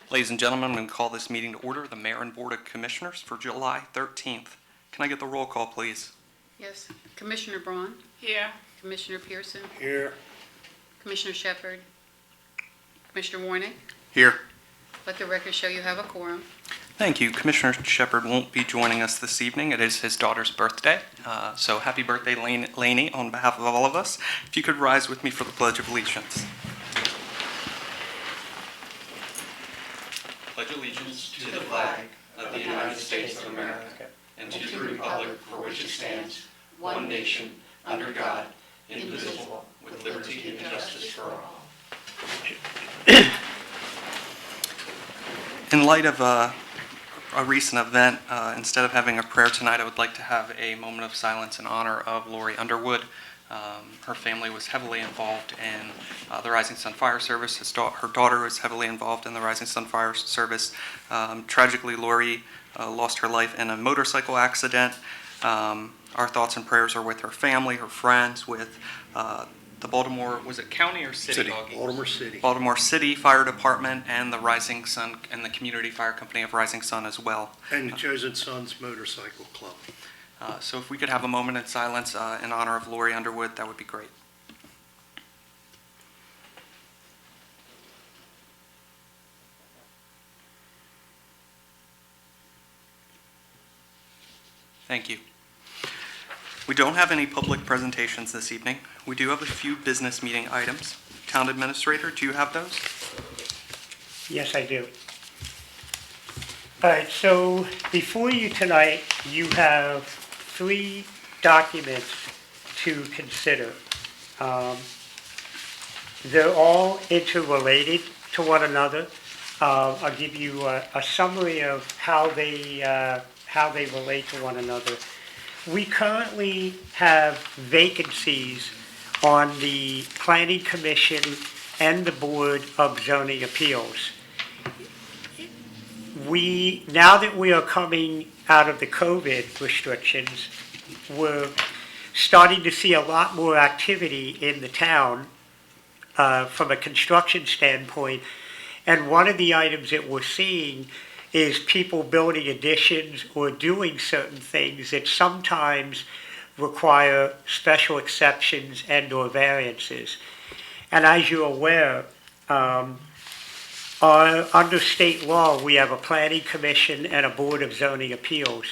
Ladies and gentlemen, I'm going to call this meeting to order, the Mayor and Board of Commissioners for July 13th. Can I get the roll call, please? Yes. Commissioner Braun? Here. Commissioner Pearson? Here. Commissioner Shepard? Commissioner Warnick? Here. Let the record show you have a quorum. Thank you. Commissioner Shepard won't be joining us this evening. It is his daughter's birthday. So happy birthday, Lainey, on behalf of all of us. If you could rise with me for the Pledge of Allegiance. Pledge allegiance to the flag of the United States of America and to the republic for which it stands, one nation, under God, indivisible, with liberty and justice for all. In light of a recent event, instead of having a prayer tonight, I would like to have a moment of silence in honor of Lori Underwood. Her family was heavily involved in the Rising Sun Fire Service. Her daughter was heavily involved in the Rising Sun Fire Service. Tragically, Lori lost her life in a motorcycle accident. Our thoughts and prayers are with her family, her friends, with the Baltimore, was it county or city? Baltimore City. Baltimore City Fire Department and the Rising Sun and the Community Fire Company of Rising Sun as well. And the Chosen Sons Motorcycle Club. So if we could have a moment in silence in honor of Lori Underwood, that would be great. Thank you. We don't have any public presentations this evening. We do have a few business meeting items. Town Administrator, do you have those? Yes, I do. All right, so before you tonight, you have 3 documents to consider. They're all interrelated to one another. I'll give you a summary of how they relate to one another. We currently have vacancies on the Planning Commission and the Board of Zoning Appeals. Now that we are coming out of the COVID restrictions, we're starting to see a lot more activity in the town from a construction standpoint. And one of the items that we're seeing is people building additions or doing certain things that sometimes require special exceptions and or variances. And as you're aware, under state law, we have a planning commission and a board of zoning appeals.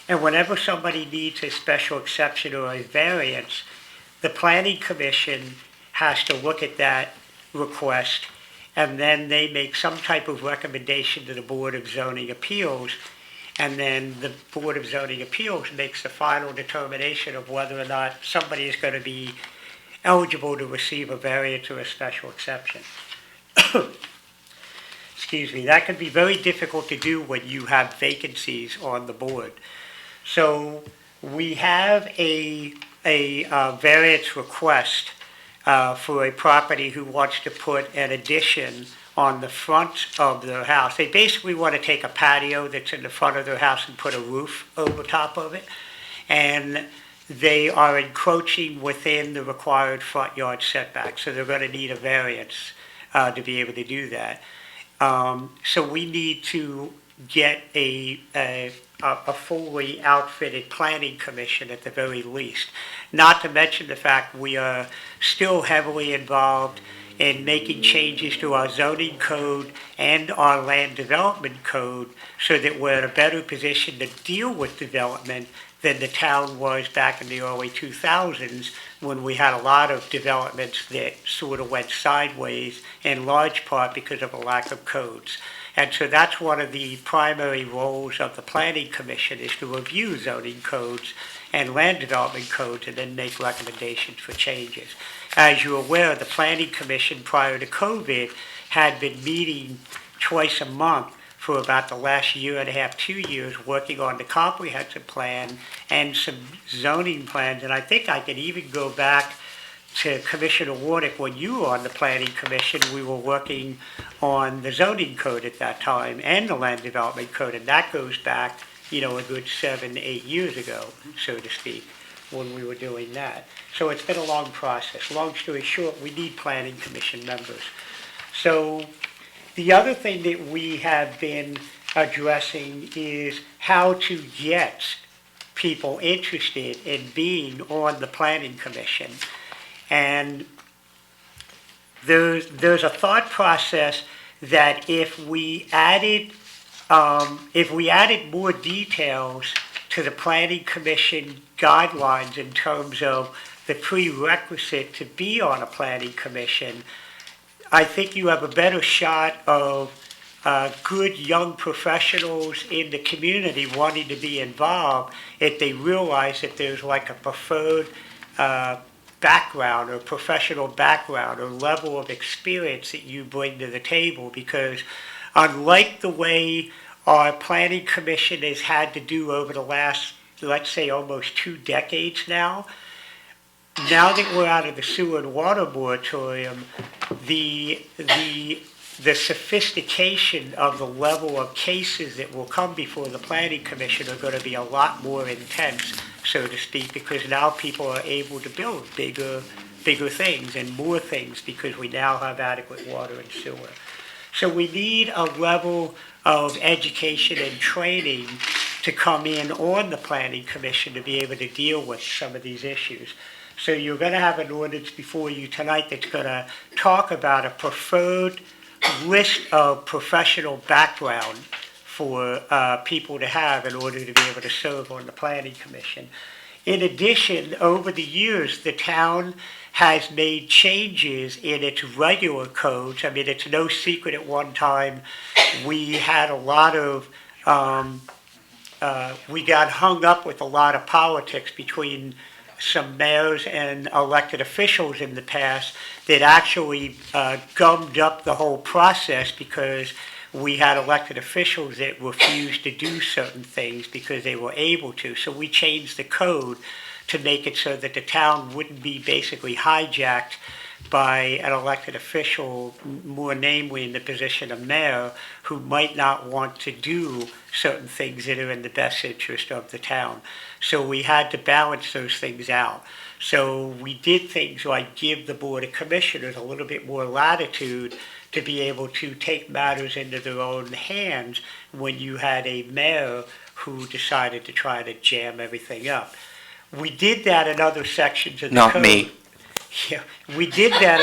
And whenever somebody needs a special exception or a variance, the planning commission has to look at that request, and then they make some type of recommendation to the Board of Zoning Appeals, and then the Board of Zoning Appeals makes the final determination of whether or not somebody is going to be eligible to receive a variance or a special exception. Excuse me, that can be very difficult to do when you have vacancies on the board. So we have a variance request for a property who wants to put an addition on the front of their house. They basically want to take a patio that's in the front of their house and put a roof over top of it. And they are encroaching within the required front yard setback. So they're going to need a variance to be able to do that. So we need to get a fully outfitted planning commission at the very least. Not to mention the fact we are still heavily involved in making changes to our zoning code and our land development code so that we're in a better position to deal with development than the town was back in the early 2000s when we had a lot of developments that sort of went sideways in large part because of a lack of codes. And so that's one of the primary roles of the Planning Commission, is to review zoning codes and land development codes and then make recommendations for changes. As you're aware, the Planning Commission prior to COVID had been meeting twice a month for about the last year and a half, 2 years, working on the comprehensive plan and some zoning plans. And I think I can even go back to Commissioner Warnick. When you were on the Planning Commission, we were working on the zoning code at that time and the land development code, and that goes back, a good 7 to 8 years ago, so to speak, when we were doing that. So it's been a long process. Long story short, we need Planning Commission members. So The other thing that we have been addressing is how to get people interested in being on the planning commission. And there's a thought process that if we added more details to the planning commission guidelines in terms of the prerequisite to be on a planning commission, I think you have a better shot of good young professionals in the community wanting to be involved if they realize that there's like a preferred background or professional background or level of experience that you bring to the table. Because unlike the way our planning commission has had to do over the last, let's say, almost 2 decades now that we're out of the sewer and water moratorium, the sophistication of the level of cases that will come before the planning commission are going to be a lot more intense, so to speak, because now people are able to build bigger things and more things because we now have adequate water and sewer. So we need a level of education and training to come in on the planning commission to be able to deal with some of these issues. So you're going to have an ordinance before you tonight that's going to talk about a preferred list of professional background for people to have in order to be able to serve on the planning commission. In addition, over the years, the town has made changes in its regular codes. I mean, it's no secret at one time we had a lot of, we got hung up with a lot of politics between some mayors and elected officials in the past that actually gummed up the whole process because we had elected officials that refused to do certain things because they were able to. So we changed the code to make it so that the town wouldn't be basically hijacked by an elected official, more namely in the position of mayor, who might not want to do certain things that are in the best interest of the town. So we had to balance those things out. So we did things like give the Board of Commissioners a little bit more latitude to be able to take matters into their own hands when you had a mayor who decided to try to jam everything up. We did that in other sections of the code. Not me. Yeah, we did that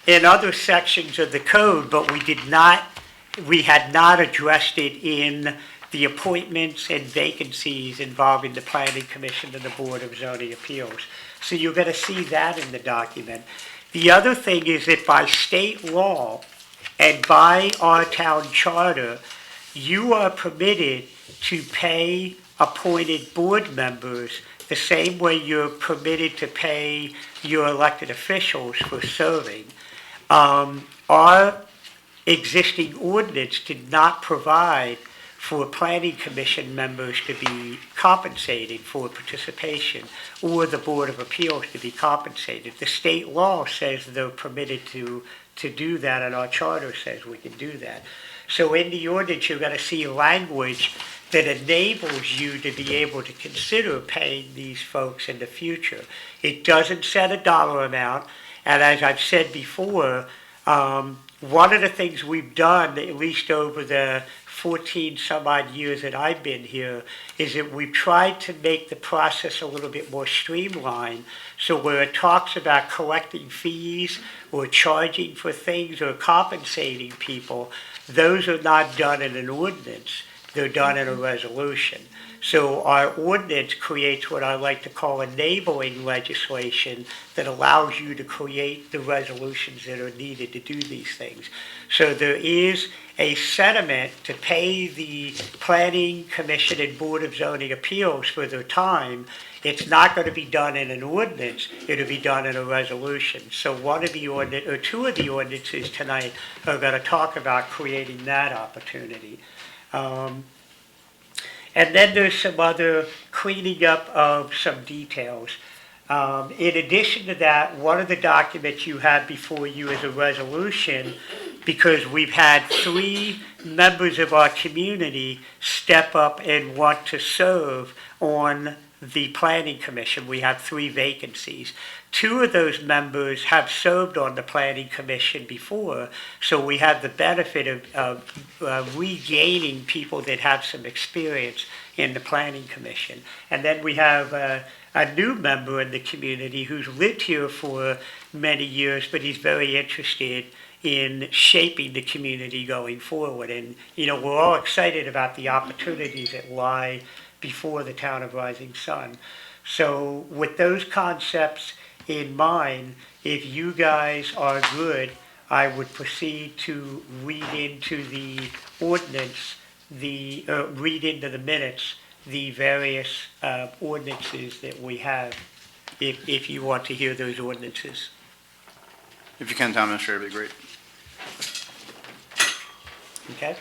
in other sections of the code, but we had not addressed it in the appointments and vacancies involving the Planning Commission and the Board of Zoning Appeals. So you're going to see that in the document. The other thing is that by state law and by our town charter, you are permitted to pay appointed board members the same way you're permitted to pay your elected officials for serving. Our existing ordinance did not provide for planning commission members to be compensated for participation or the Board of Appeals to be compensated. The state law says they're permitted to do that, and our charter says we can do that. So in the ordinance, you're going to see language that enables you to be able to consider paying these folks in the future. It doesn't set a dollar amount, and as I've said before, one of the things we've done, at least over the 14 some odd years that I've been here, is that we've tried to make the process a little bit more streamlined. So where it talks about collecting fees or charging for things or compensating people, those are not done in an ordinance. They're done in a resolution. So our ordinance creates what I like to call enabling legislation that allows you to create the resolutions that are needed to do these things. So there is a sentiment to pay the Planning Commission and Board of Zoning Appeals for their time. It's not going to be done in an ordinance, it'll be done in a resolution. So two of the ordinances tonight are going to talk about creating that opportunity. And then there's some other cleaning up of some details. In addition to that, one of the documents you have before you is a resolution, because we've had 3 members of our community step up and want to serve on the Planning Commission. We have 3 vacancies. Two of those members have served on the planning commission before, so we have the benefit of regaining people that have some experience in the planning commission. And then we have a new member in the community who's lived here for many years, but he's very interested in shaping the community going forward. And, we're all excited about the opportunities that lie before the town of Rising Sun. So with those concepts in mind, if you guys are good, I would proceed to read into the ordinance, read into the minutes, the various ordinances that we have, if you want to hear those ordinances. If you can, Town Administrator, it'd be great. Okay?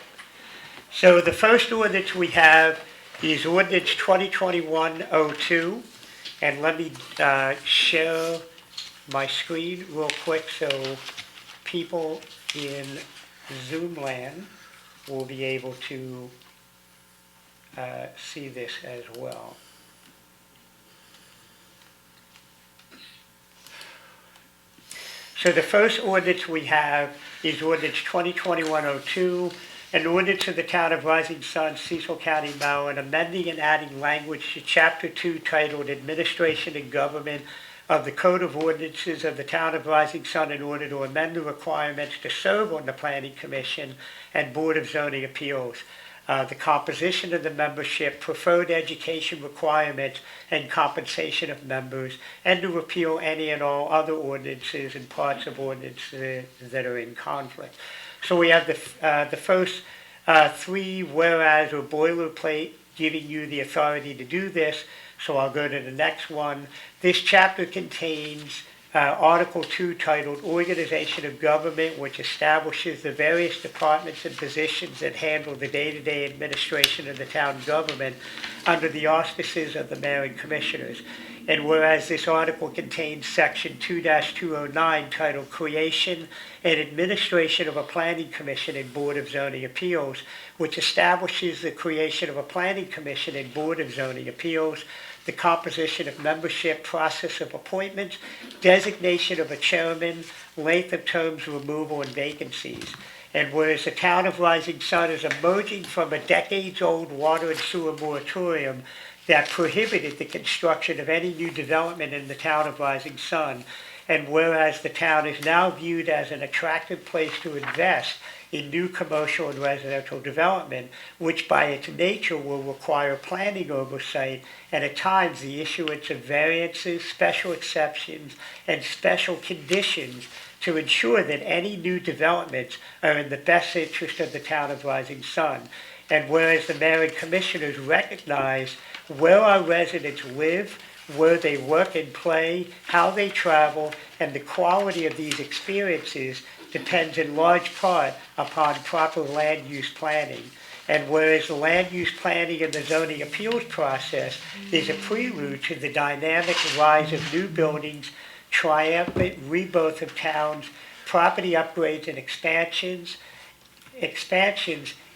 So the first ordinance we have is ordinance 2021-02. And let me share my screen real quick so people in Zoom land will be able to see this as well. So the first ordinance we have is ordinance 2021-02, an ordinance of the Town of Rising Sun, Cecil County, Maryland, amending and adding language to Chapter 2 titled Administration and Government of the Code of Ordinances of the Town of Rising Sun in order to amend the requirements to serve on the Planning Commission and Board of Zoning Appeals, the composition of the membership, preferred education requirements, and compensation of members, and to repeal any and all other ordinances and parts of ordinances that are in conflict. So we have the first three whereas or boilerplate giving you the authority to do this. So I'll go to the next one. This chapter contains Article 2 titled Organization of Government, which establishes the various departments and positions that handle the day-to-day administration of the town government under the auspices of the mayor and commissioners. And whereas this article contains Section 2-209 titled Creation and Administration of a Planning Commission and Board of Zoning Appeals, which establishes the creation of a Planning Commission and Board of Zoning Appeals, the composition of membership, process of appointments, designation of a chairman, length of terms, removal, and vacancies. And whereas the town of Rising Sun is emerging from a decades-old water and sewer moratorium that prohibited the construction of any new development in the town of Rising Sun, and whereas the town is now viewed as an attractive place to invest in new commercial and residential development, which by its nature will require planning oversight and at times the issuance of variances, special exceptions, and special conditions to ensure that any new developments are in the best interest of the town of Rising Sun. And whereas the mayor and commissioners recognize where our residents live, where they work and play, how they travel, and the quality of these experiences depends in large part upon proper land use planning. And whereas the land use planning and the zoning appeals process is a prelude to the dynamic rise of new buildings, triumphant rebirth of towns, property upgrades and expansions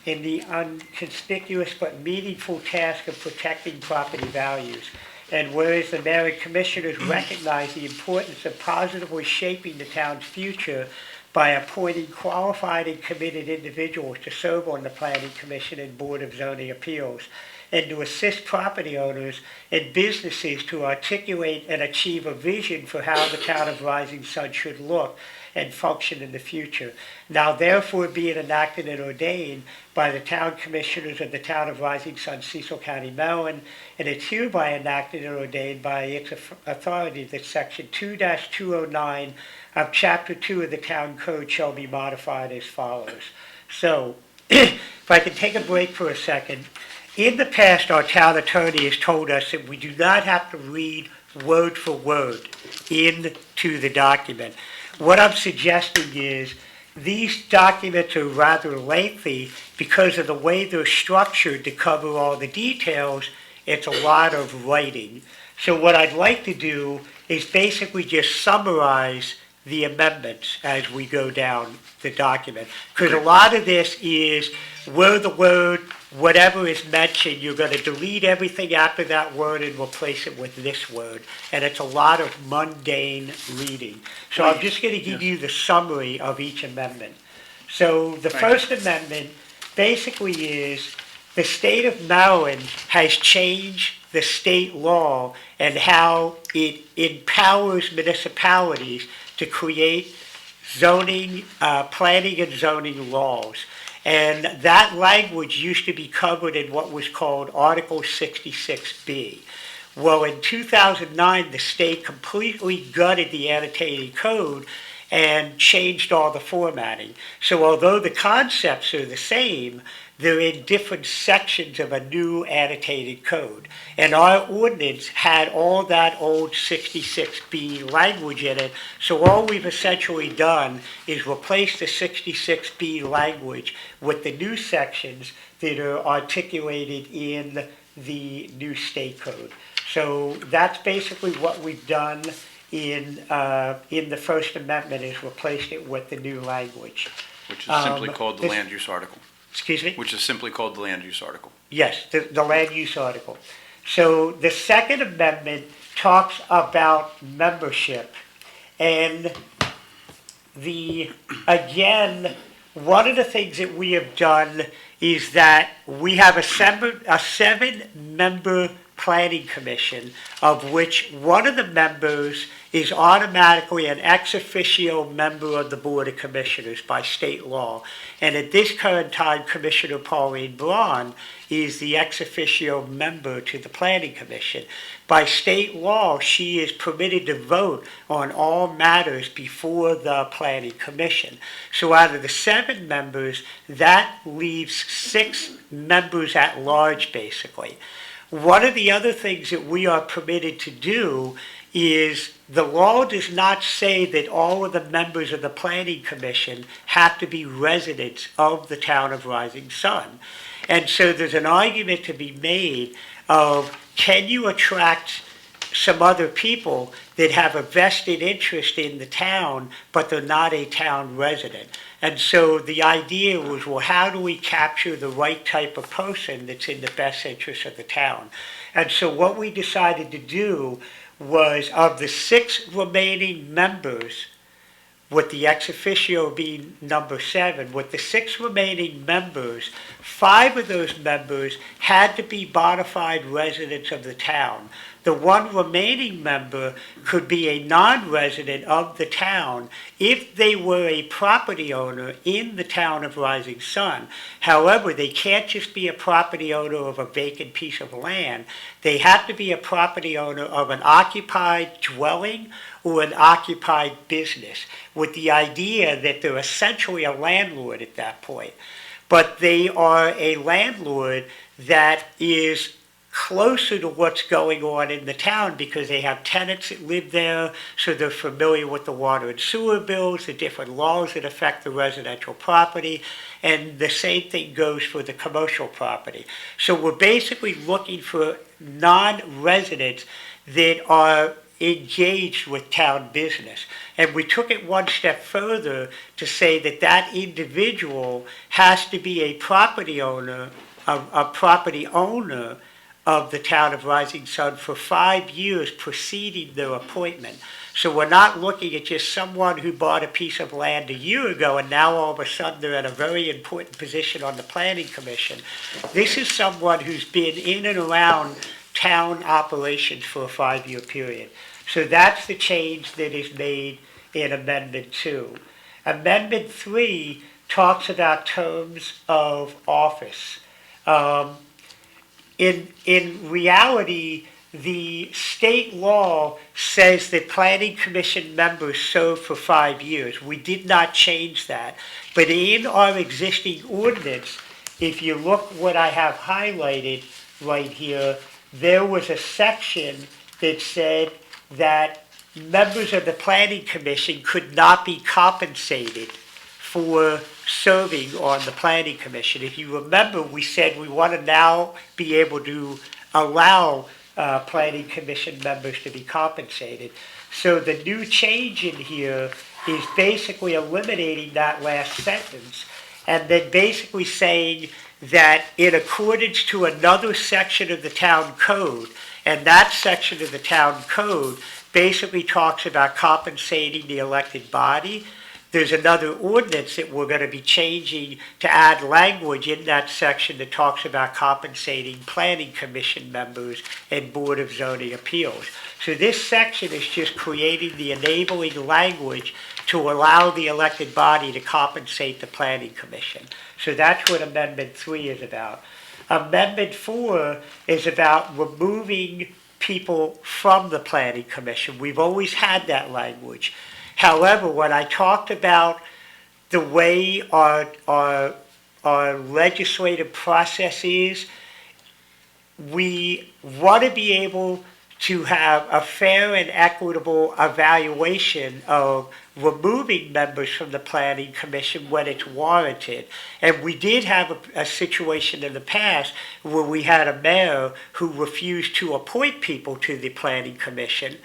in the inconspicuous but meaningful task of protecting property values. And whereas the mayor and commissioners recognize the importance of positively shaping the town's future by appointing qualified and committed individuals to serve on the Planning Commission and Board of Zoning Appeals, and to assist property owners and businesses to articulate and achieve a vision for how the town of Rising Sun should look and function in the future. Now therefore be it enacted and ordained by the town commissioners of the town of Rising Sun, Cecil County, Maryland, and it's hereby enacted and ordained by its authority that Section 2-209 of Chapter 2 of the Town Code shall be modified as follows. So, if I can take a break for a second. In the past, our town attorney has told us that we do not have to read word for word into the document. What I'm suggesting is these documents are rather lengthy because of the way they're structured to cover all the details. It's a lot of writing. So what I'd like to do is basically just summarize the amendments as we go down the document. Because a lot of this is where the word whatever is mentioned, you're going to delete everything after that word and replace it with this word. And it's a lot of mundane reading. So I'm just going to give you the summary of each amendment. So the First Amendment basically is the state of Maryland has changed the state law and how it empowers municipalities to create zoning, planning and zoning laws. And that language used to be covered in what was called Article 66B. Well, in 2009, the state completely gutted the annotated code and changed all the formatting. So although the concepts are the same, they're in different sections of a new annotated code. And our ordinance had all that old 66B language in it, so all we've essentially done is replace the 66B language with the new sections that are articulated in the new state code. So that's basically what we've done in the First Amendment, is replaced it with the new language. Which is simply called the this- land use article. Excuse me? Which is simply called the land use article. Yes, the land use article. So the Second Amendment talks about membership. And again, one of the things that we have done is that we have a seven-member planning commission, of which one of the members is automatically an ex officio member of the Board of Commissioners by state law. And at this current time, Commissioner Pauline Braun is the ex officio member to the Planning Commission. By state law, she is permitted to vote on all matters before the Planning Commission. So out of the 7 members, that leaves 6 members at large, basically. One of the other things that we are permitted to do is the law does not say that all of the members of the Planning Commission have to be residents of the town of Rising Sun. And so there's an argument to be made of, can you attract some other people that have a vested interest in the town, but they're not a town resident? And so the idea was, well, how do we capture the right type of person that's in the best interest of the town? And so what we decided to do was, of the 6 remaining members, with the ex officio being number 7, with the 6 remaining members, 5 of those members had to be bona fide residents of the town. The one remaining member could be a non-resident of the town if they were a property owner in the town of Rising Sun. However, they can't just be a property owner of a vacant piece of land. They have to be a property owner of an occupied dwelling or an occupied business, with the idea that they're essentially a landlord at that point. But they are a landlord that is closer to what's going on in the town because they have tenants that live there, so they're familiar with the water and sewer bills, the different laws that affect the residential property, and the same thing goes for the commercial property. So we're basically looking for non-residents that are engaged with town business. And we took it one step further to say that that individual has to be a property owner, of the town of Rising Sun for 5 years preceding their appointment. So we're not looking at just someone who bought a piece of land a year ago and now all of a sudden they're in a very important position on the Planning Commission. This is someone who's been in and around town operations for a 5-year period. So that's the change that is made in Amendment 2. Amendment 3 talks about terms of office. In reality, the state law says that Planning Commission members serve for 5 years. We did not change that. But in our existing ordinance, if you look what I have highlighted right here, there was a section that said that members of the Planning Commission could not be compensated for serving on the Planning Commission. If you remember, we said we want to now be able to allow Planning Commission members to be compensated. So the new change in here is basically eliminating that last sentence and then basically saying that in accordance to another section of the town code, and that section of the town code basically talks about compensating the elected body. There's another ordinance that we're going to be changing to add language in that section that talks about compensating planning commission members and Board of Zoning Appeals. So this section is just creating the enabling language to allow the elected body to compensate the planning commission. So that's what Amendment 3 is about. Amendment 4 is about removing people from the planning commission. We've always had that language. However, when I talked about the way our legislative process is, we want to be able to have a fair and equitable evaluation of removing members from the planning commission when it's warranted. And we did have a situation in the past where we had a mayor who refused to appoint people to the planning commission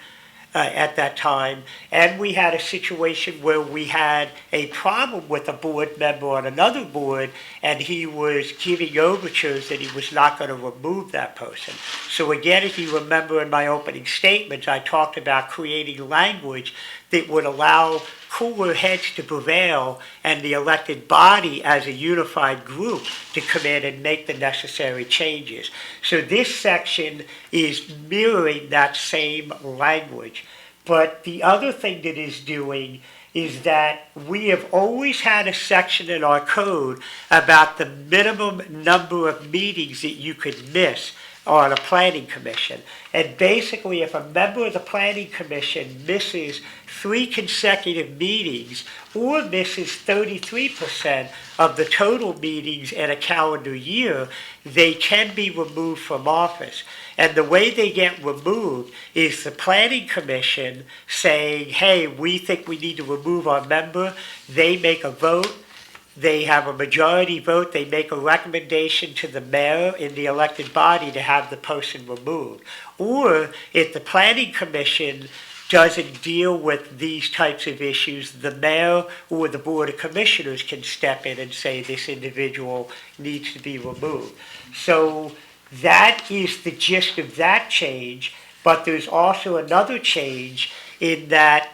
at that time, and we had a situation where we had a problem with a board member on another board, and he was giving overtures that he was not going to remove that person. So again, if you remember in my opening statements, I talked about creating language that would allow cooler heads to prevail and the elected body as a unified group to come in and make the necessary changes. So this section is mirroring that same language. But the other thing that is doing is that we have always had a section in our code about the minimum number of meetings that you could miss on a planning commission. And basically, if a member of the planning commission misses 3 consecutive meetings or misses 33% of the total meetings in a calendar year, they can be removed from office. And the way they get removed is the planning commission saying, hey, we think we need to remove our member. They make a vote. They have a majority vote. They make a recommendation to the mayor in the elected body to have the person removed. Or if the planning commission doesn't deal with these types of issues, the mayor or the board of commissioners can step in and say this individual needs to be removed. So that is the gist of that change, but there's also another change in that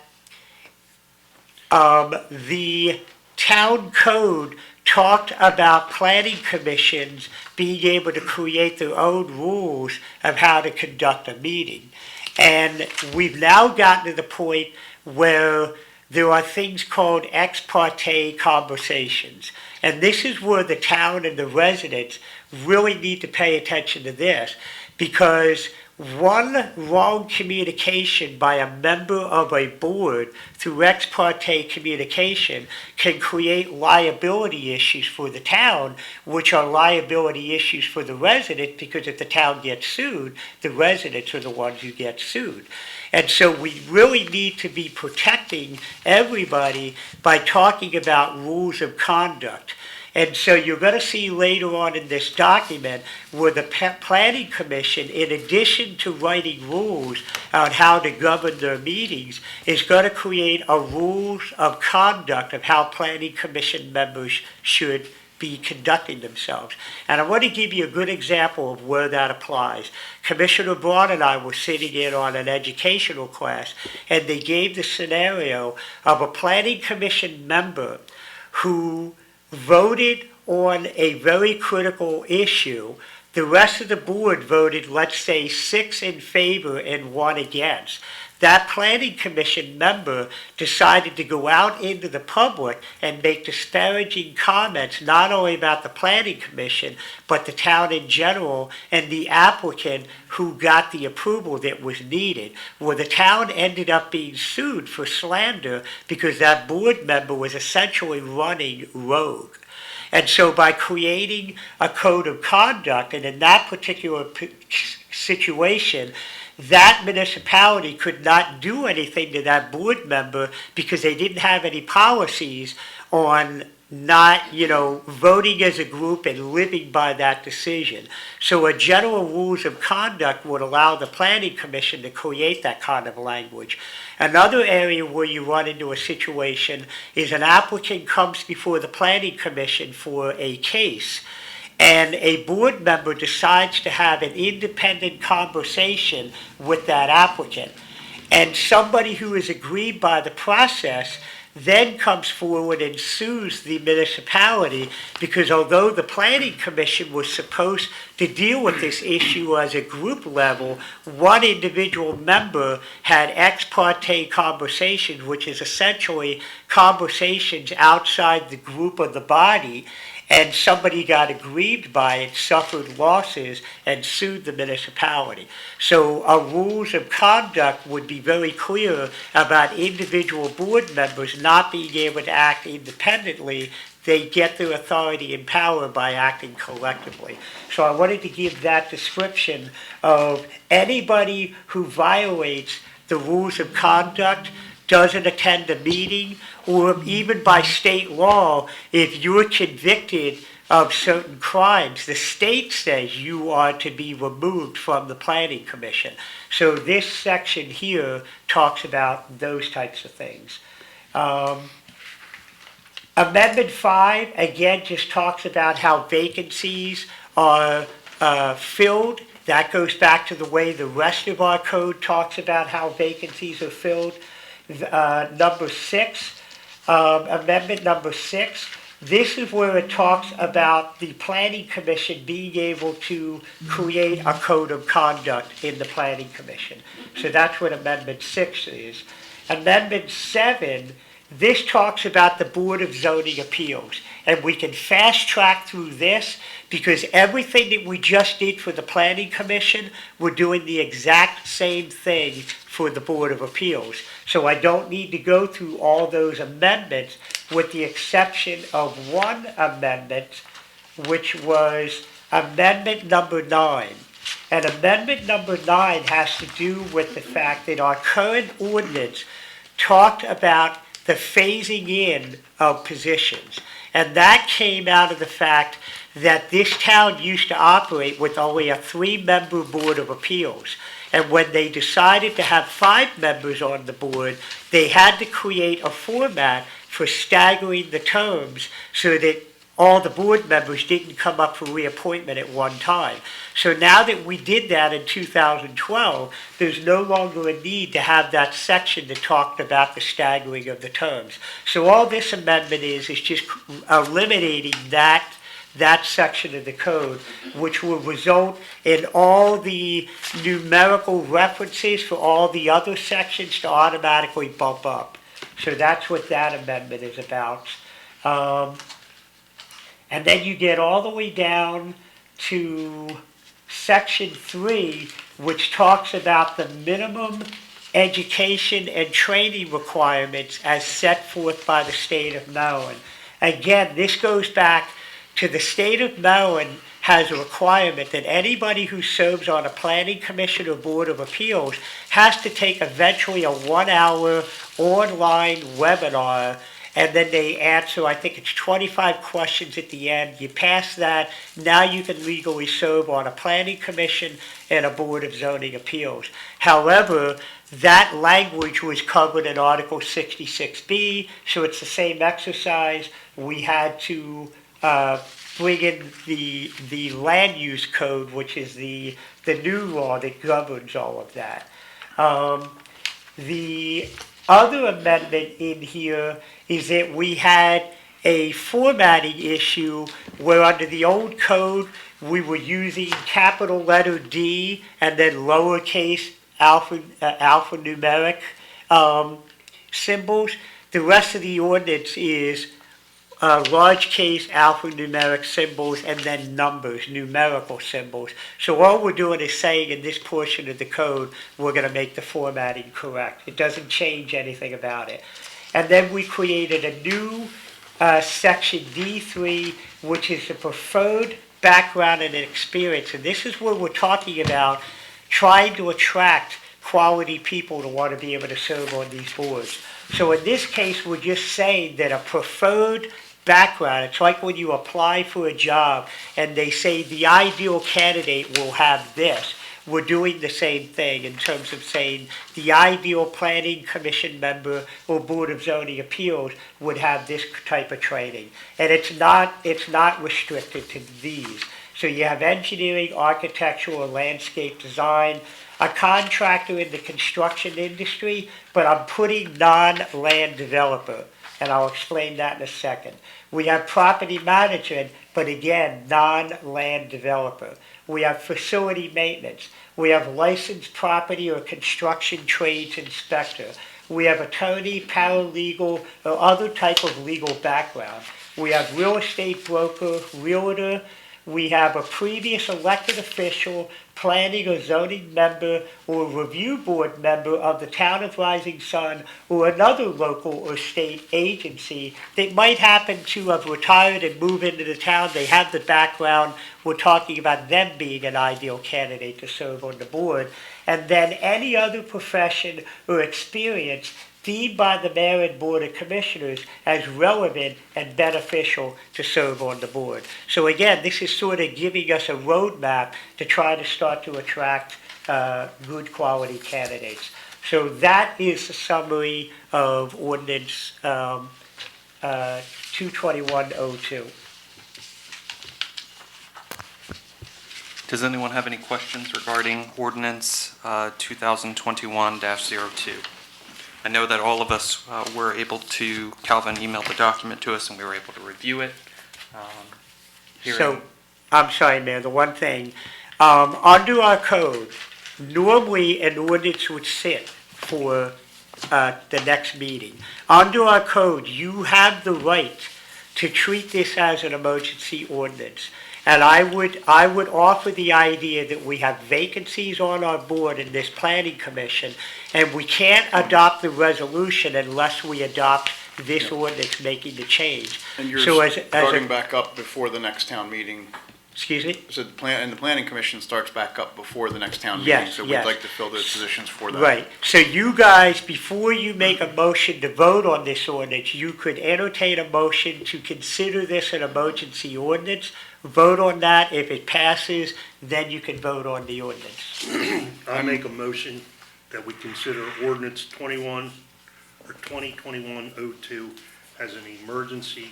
the town code talked about planning commissions being able to create their own rules of how to conduct a meeting. And we've now gotten to the point where there are things called ex parte conversations. And this is where the town and the residents really need to pay attention to this, because one wrong communication by a member of a board through ex parte communication can create liability issues for the town, which are liability issues for the resident, because if the town gets sued, the residents are the ones who get sued. And so we really need to be protecting everybody by talking about rules of conduct. And so you're going to see later on in this document where the Planning Commission, in addition to writing rules on how to govern their meetings, is going to create a rules of conduct of how Planning Commission members should be conducting themselves. And I want to give you a good example of where that applies. Commissioner Braun and I were sitting in on an educational class, and they gave the scenario of a Planning Commission member who voted on a very critical issue. The rest of the board voted, let's say, 6 in favor and 1 against. That planning commission member decided to go out into the public and make disparaging comments not only about the planning commission, but the town in general and the applicant who got the approval that was needed, where the town ended up being sued for slander because that board member was essentially running rogue. And so by creating a code of conduct, and in that particular situation, that municipality could not do anything to that board member because they didn't have any policies on not, voting as a group and living by that decision. So a general rules of conduct would allow the planning commission to create that kind of language. Another area where you run into a situation is an applicant comes before the planning commission for a case, and a board member decides to have an independent conversation with that applicant, and somebody who is aggrieved by the process then comes forward and sues the municipality, because although the planning commission was supposed to deal with this issue as a group level, one individual member had ex parte conversations, which is essentially conversations outside the group of the body, and somebody got aggrieved by it, suffered losses, and sued the municipality. So our rules of conduct would be very clear about individual board members not being able to act independently. They get their authority and power by acting collectively. So I wanted to give that description of anybody who violates the rules of conduct, doesn't attend a meeting, or even by state law, if you're convicted of certain crimes, the state says you are to be removed from the planning commission. So this section here talks about those types of things. Amendment 5, again, just talks about how vacancies are filled. That goes back to the way the rest of our code talks about how vacancies are filled. Number 6, amendment number 6, this is where it talks about the planning commission being able to create a code of conduct in the planning commission. So that's what amendment 6 is. Amendment 7, this talks about the Board of Zoning Appeals. And we can fast track through this because everything that we just did for the Planning Commission, we're doing the exact same thing for the Board of Appeals. So I don't need to go through all those amendments with the exception of one amendment, which was amendment number 9. And amendment number 9 has to do with the fact that our current ordinance talked about the phasing in of positions. And that came out of the fact that this town used to operate with only a 3-member Board of Appeals. And when they decided to have 5 members on the board, they had to create a format for staggering the terms so that all the board members didn't come up for reappointment at one time. So now that we did that in 2012, there's no longer a need to have that section that talked about the staggering of the terms. So all this amendment is just eliminating that section of the code, which will result in all the numerical references for all the other sections to automatically bump up. So that's what that amendment is about. And then you get all the way down to section 3, which talks about the minimum education and training requirements as set forth by the state of Maryland. Again, this goes back to the state of Maryland has a requirement that anybody who serves on a planning commission or board of appeals has to take eventually a 1-hour online webinar, and then they answer, I think it's 25 questions at the end. You pass that, now you can legally serve on a planning commission and a board of zoning appeals. However, that language was covered in Article 66B, so it's the same exercise. We had to bring in the land use code, which is the new law that governs all of that. The other amendment in here is that we had a formatting issue where under the old code we were using capital letter D and then lowercase alphanumeric symbols. The rest of the ordinance is large case alphanumeric symbols and then numbers, numerical symbols. So all we're doing is saying in this portion of the code, we're going to make the formatting correct. It doesn't change anything about it. And then we created a new section D3, which is the preferred background and experience. And this is where we're talking about trying to attract quality people to want to be able to serve on these boards. So in this case, we're just saying that a preferred background, it's like when you apply for a job and they say the ideal candidate will have this. we're doing the same thing in terms of saying the ideal planning commission member or Board of Zoning Appeals would have this type of training. And it's not restricted to these. So you have engineering, architectural, landscape design, a contractor in the construction industry, but I'm putting non-land developer, and I'll explain that in a second. We have property management, but again, non-land developer. We have facility maintenance. We have licensed property or construction trades inspector. We have attorney, paralegal, or other type of legal background. We have real estate broker, realtor. We have a previous elected official, planning or zoning member, or review board member of the Town of Rising Sun, or another local or state agency that might happen to have retired and move into the town. They have the background. We're talking about them being an ideal candidate to serve on the board. And then any other profession or experience deemed by the Mayor and Board of Commissioners as relevant and beneficial to serve on the board. So again, this is sort of giving us a roadmap to try to start to attract good quality candidates. So that is a summary of Ordinance 22102. Does anyone have any questions regarding Ordinance 2021-02? I know that all of us were able to, Calvin emailed the document to us and we were able to review it. So, I'm sorry, Mayor, the one thing, under our code, normally an ordinance would sit for the next meeting. Under our code, you have the right to treat this as an emergency ordinance. And I would offer the idea that we have vacancies on our board in this planning commission, and we can't adopt the resolution unless we adopt this ordinance making the change. And you're So starting back up before the next town meeting. Excuse me? So the planning commission starts back up before the next town meeting. Yes, So yes. we'd like to fill those positions for that. Right. So you guys, before you make a motion to vote on this ordinance, you could entertain a motion to consider this an emergency ordinance, vote on that. If it passes, then you can vote on the ordinance. I make a motion that we consider ordinance 2021-02 as an emergency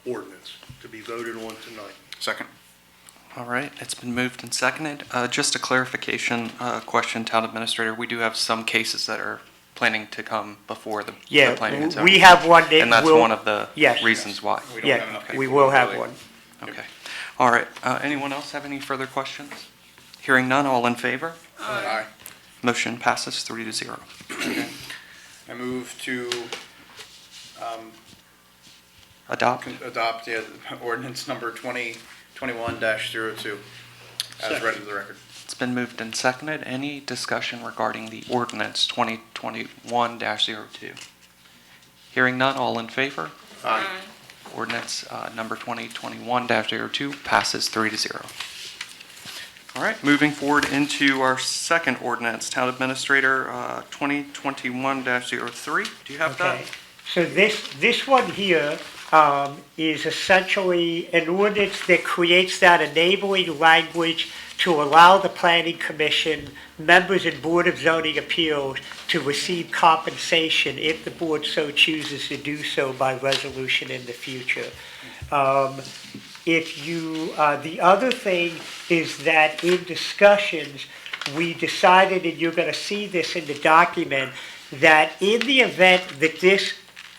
ordinance to be voted on tonight. Second. All right, it's been moved and seconded. Just a clarification question, Town Administrator. We do have some cases that are planning to come before the planning and zoning. We have one that will. And that's one of the Yes. reasons why. We don't have enough Yeah, we people, will have really. one. Okay. All right, anyone else have any further questions? Hearing none, all in favor? Aye. Motion passes 3-0. I move to Adopt. adopt ordinance number 2021-02 as read into the record. It's been moved and seconded. Any discussion regarding the ordinance 2021-02? Hearing none, all in favor? Aye. Ordinance number 2021-02 passes 3-0. All right, moving forward into our second ordinance, Town Administrator, 2021-03. Do you have that? Okay. So this one here is essentially an ordinance that creates that enabling language to allow the Planning Commission, members and Board of Zoning Appeals to receive compensation if the board so chooses to do so by resolution in the future. The other thing is that in discussions, we decided, and you're going to see this in the document, that in the event that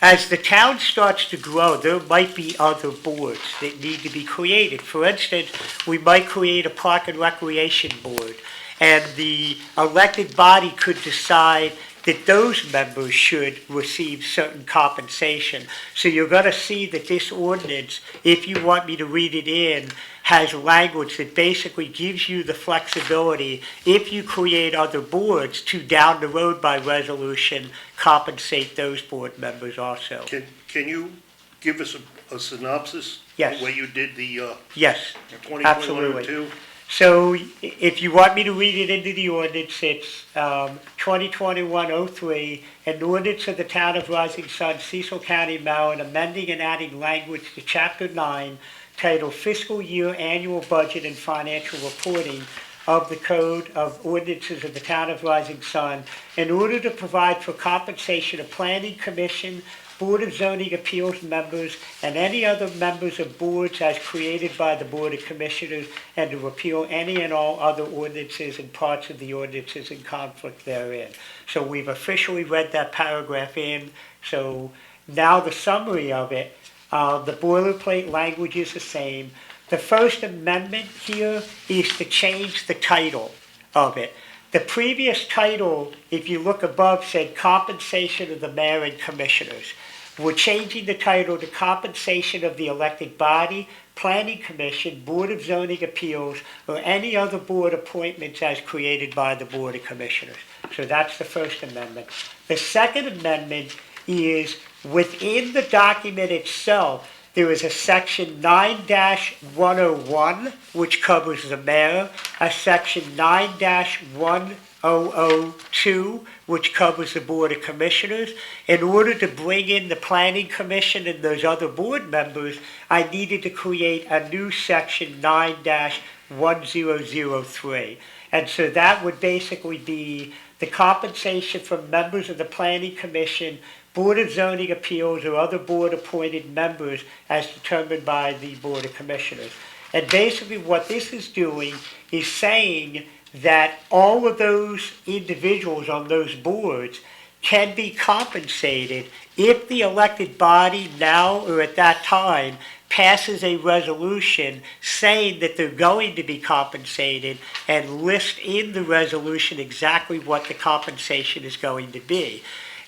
as the town starts to grow, there might be other boards that need to be created. For instance, we might create a Park and Recreation Board, and the elected body could decide that those members should receive certain compensation. So you're going to see that this ordinance, if you want me to read it in, has language that basically gives you the flexibility, if you create other boards, to down the road by resolution compensate those board members also. Can you give us a synopsis? Yes. The way you did the Yes, 2021-02? so if you want me to read it into the ordinance, it's 2021-03, an ordinance of the Town of Rising Sun, Cecil County, Maryland, amending and adding language to Chapter 9, titled Fiscal Year Annual Budget and Financial Reporting of the Code of Ordinances of the Town of Rising Sun in order to provide for compensation of Planning Commission, Board of Zoning Appeals members, and any other members of boards as created by the Board of Commissioners, and to repeal any and all other ordinances and parts of the ordinances in conflict therein. So we've officially read that paragraph in. So now the summary of it, the boilerplate language is the same. The First Amendment here is to change the title of it. The previous title, if you look above, said Compensation of the Mayor and Commissioners. We're changing the title to Compensation of the Elected Body, Planning Commission, Board of Zoning Appeals, or any other board appointments as created by the Board of Commissioners. So that's the First Amendment. The Second Amendment is within the document itself, there is a section 9-101, which covers the mayor, a section 9-1002, which covers the Board of Commissioners. In order to bring in the Planning Commission and those other board members, I needed to create a new section 9-1003. And so that would basically be the compensation from members of the Planning Commission, Board of Zoning Appeals, or other board-appointed members as determined by the Board of Commissioners. And basically what this is doing is saying that all of those individuals on those boards can be compensated if the elected body now or at that time passes a resolution saying that they're going to be compensated and list in the resolution exactly what the compensation is going to be.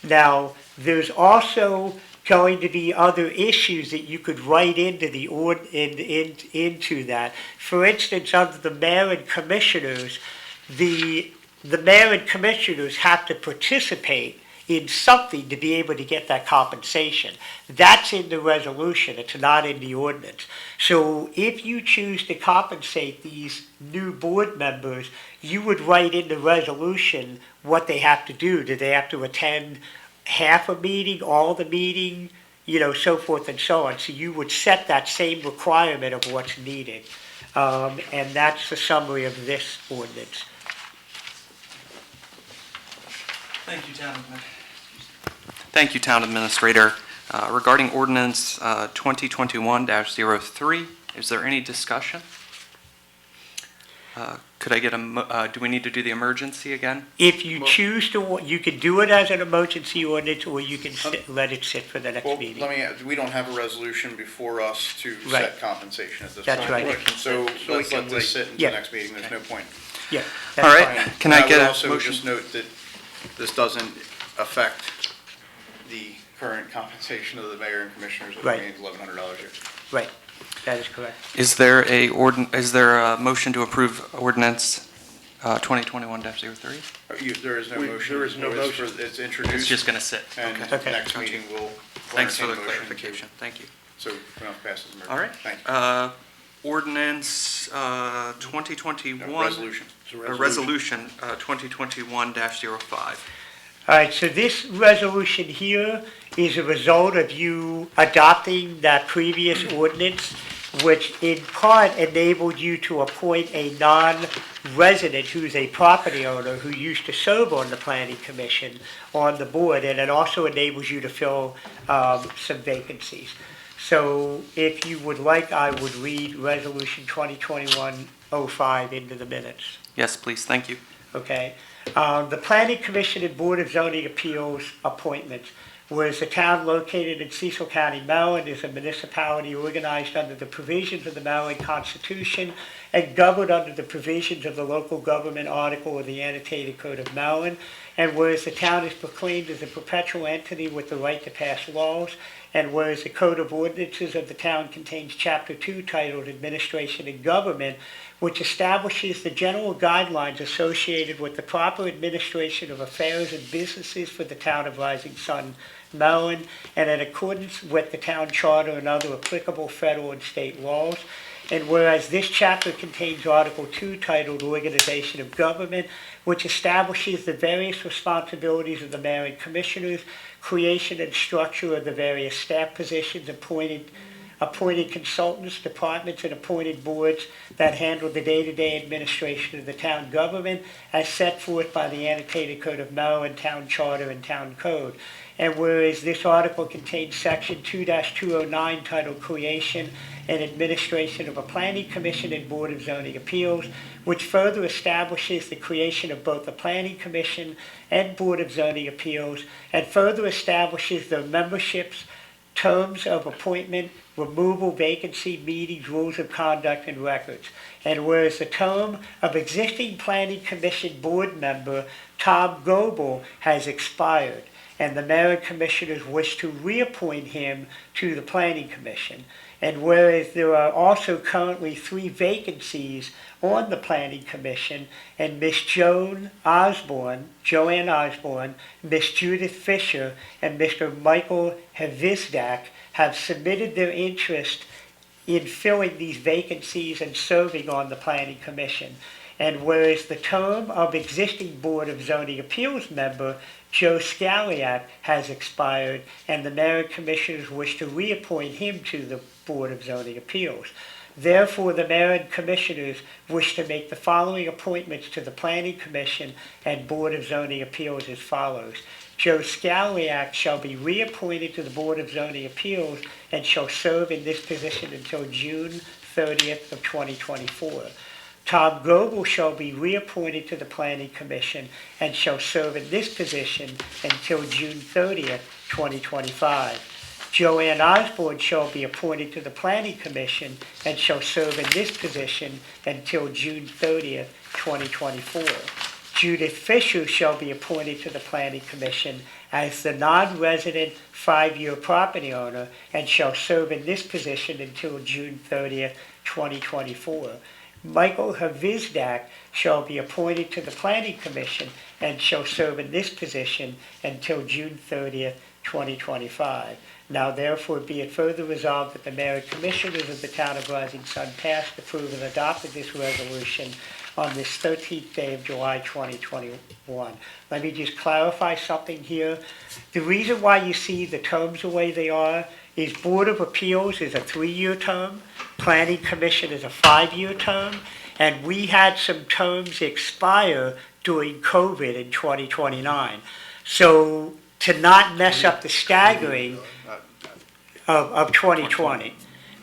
Now, there's also going to be other issues that you could write into the into that. For instance, under the mayor and commissioners, the mayor and commissioners have to participate in something to be able to get that compensation. That's in the resolution. It's not in the ordinance. So if you choose to compensate these new board members, you would write in the resolution what they have to do. Do they have to attend half a meeting, all the meeting, so forth and so on. So you would set that same requirement of what's needed. And that's the summary of this ordinance. Thank you, Town Administrator. Regarding ordinance 2021-03, is there any discussion? Could I get do we need to do the emergency again? If you choose to, you can do it as an emergency ordinance, or you can let it sit for the next Well, meeting. let me add, we don't have a resolution before us to Right. set compensation at this That's point. right. So So let's we let can this wait. sit until Yeah. next meeting, there's no point. Yeah, All that's right. fine. Can I would get a also motion? just note that this doesn't affect the current compensation of the mayor and commissioners, which Right. means $1,100 a year. Right, that is correct. Is there a motion to approve ordinance 2021-03? There is no motion. There is no motion. It's It's introduced, just going to sit. and Okay. next Gotcha. meeting we'll Thanks for the entertain a motion to- clarification. Thank you. So we don't have to pass this emergency. All right. Thank you. Ordinance No, 2021. resolution. It's a Resolution 2021-05. All right, so this resolution here is a result of you adopting that previous ordinance, which in part enabled you to appoint a non-resident who's a property owner who used to serve on the planning commission on the board, and it also enables you to fill some vacancies. So if you would like, I would read Resolution 2021-05 into the minutes. Yes, please. Thank you. Okay. The Planning Commission and Board of Zoning Appeals appointments. Whereas the town located in Cecil County, Maryland is a municipality organized under the provisions of the Maryland Constitution and governed under the provisions of the local government article of the annotated code of Maryland. And whereas the town is proclaimed as a perpetual entity with the right to pass laws, and whereas the Code of Ordinances of the town contains Chapter 2 titled Administration and Government, which establishes the general guidelines associated with the proper administration of affairs and businesses for the town of Rising Sun, Maryland, and in accordance with the town charter and other applicable federal and state laws. And whereas this chapter contains Article 2 titled Organization of Government, which establishes the various responsibilities of the mayor and commissioners, creation and structure of the various staff positions appointed appointed consultants, departments, and appointed boards that handle the day-to-day administration of the town government as set forth by the annotated Code of Maryland Town Charter and Town Code. And whereas this article contains section 2-209 titled Creation and Administration of a Planning Commission and Board of Zoning Appeals, which further establishes the creation of both the Planning Commission and Board of Zoning Appeals, and further establishes the memberships, terms of appointment, removal, vacancy, meetings, rules of conduct, and records. And whereas the term of existing Planning Commission board member Tom Goebel has expired, and the mayor and commissioners wish to reappoint him to the Planning Commission. And whereas there are also currently 3 vacancies on the Planning Commission, and Miss Joanne Osborne, Miss Judith Fisher, and Mr. Michael Havizdak have submitted their interest in filling these vacancies and serving on the Planning Commission. And whereas the term of existing Board of Zoning Appeals member Joe Scaliak has expired, and the mayor and commissioners wish to reappoint him to the Board of Zoning Appeals. Therefore, the mayor and commissioners wish to make the following appointments to the Planning Commission and Board of Zoning Appeals as follows. Joe Scaliak shall be reappointed to the Board of Zoning Appeals and shall serve in this position until June 30th of 2024. Tom Goebel shall be reappointed to the Planning Commission and shall serve in this position until June 30th, 2025. Joanne Osborne shall be appointed to the Planning Commission and shall serve in this position until June 30th, 2024. Judith Fisher shall be appointed to the Planning Commission as the non-resident 5-year property owner and shall serve in this position until June 30th, 2024. Michael Havizdak shall be appointed to the Planning Commission and shall serve in this position until June 30th, 2025. Now therefore be it further resolved that the Mayor and Commissioners of the Town of Rising Sun passed, approved, and adopted this resolution on this 13th day of July 2021. Let me just clarify something here. The reason why you see the terms the way they are is Board of Appeals is a 3-year term, Planning Commission is a 5-year term, and we had some terms expire during COVID in 2029. So to not mess up the staggering of 2020,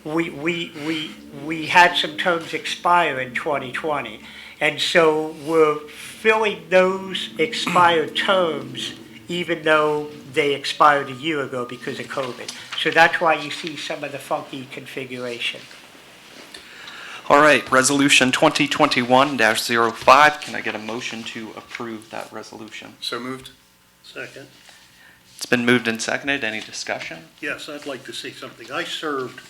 we had some terms expire in 2020. And so we're filling those expired terms even though they expired a year ago because of COVID. So that's why you see some of the funky configuration. All right, Resolution 2021-05. Can I get a motion to approve that resolution? So moved. Second. It's been moved and seconded. Any discussion? Yes, I'd like to say something. I served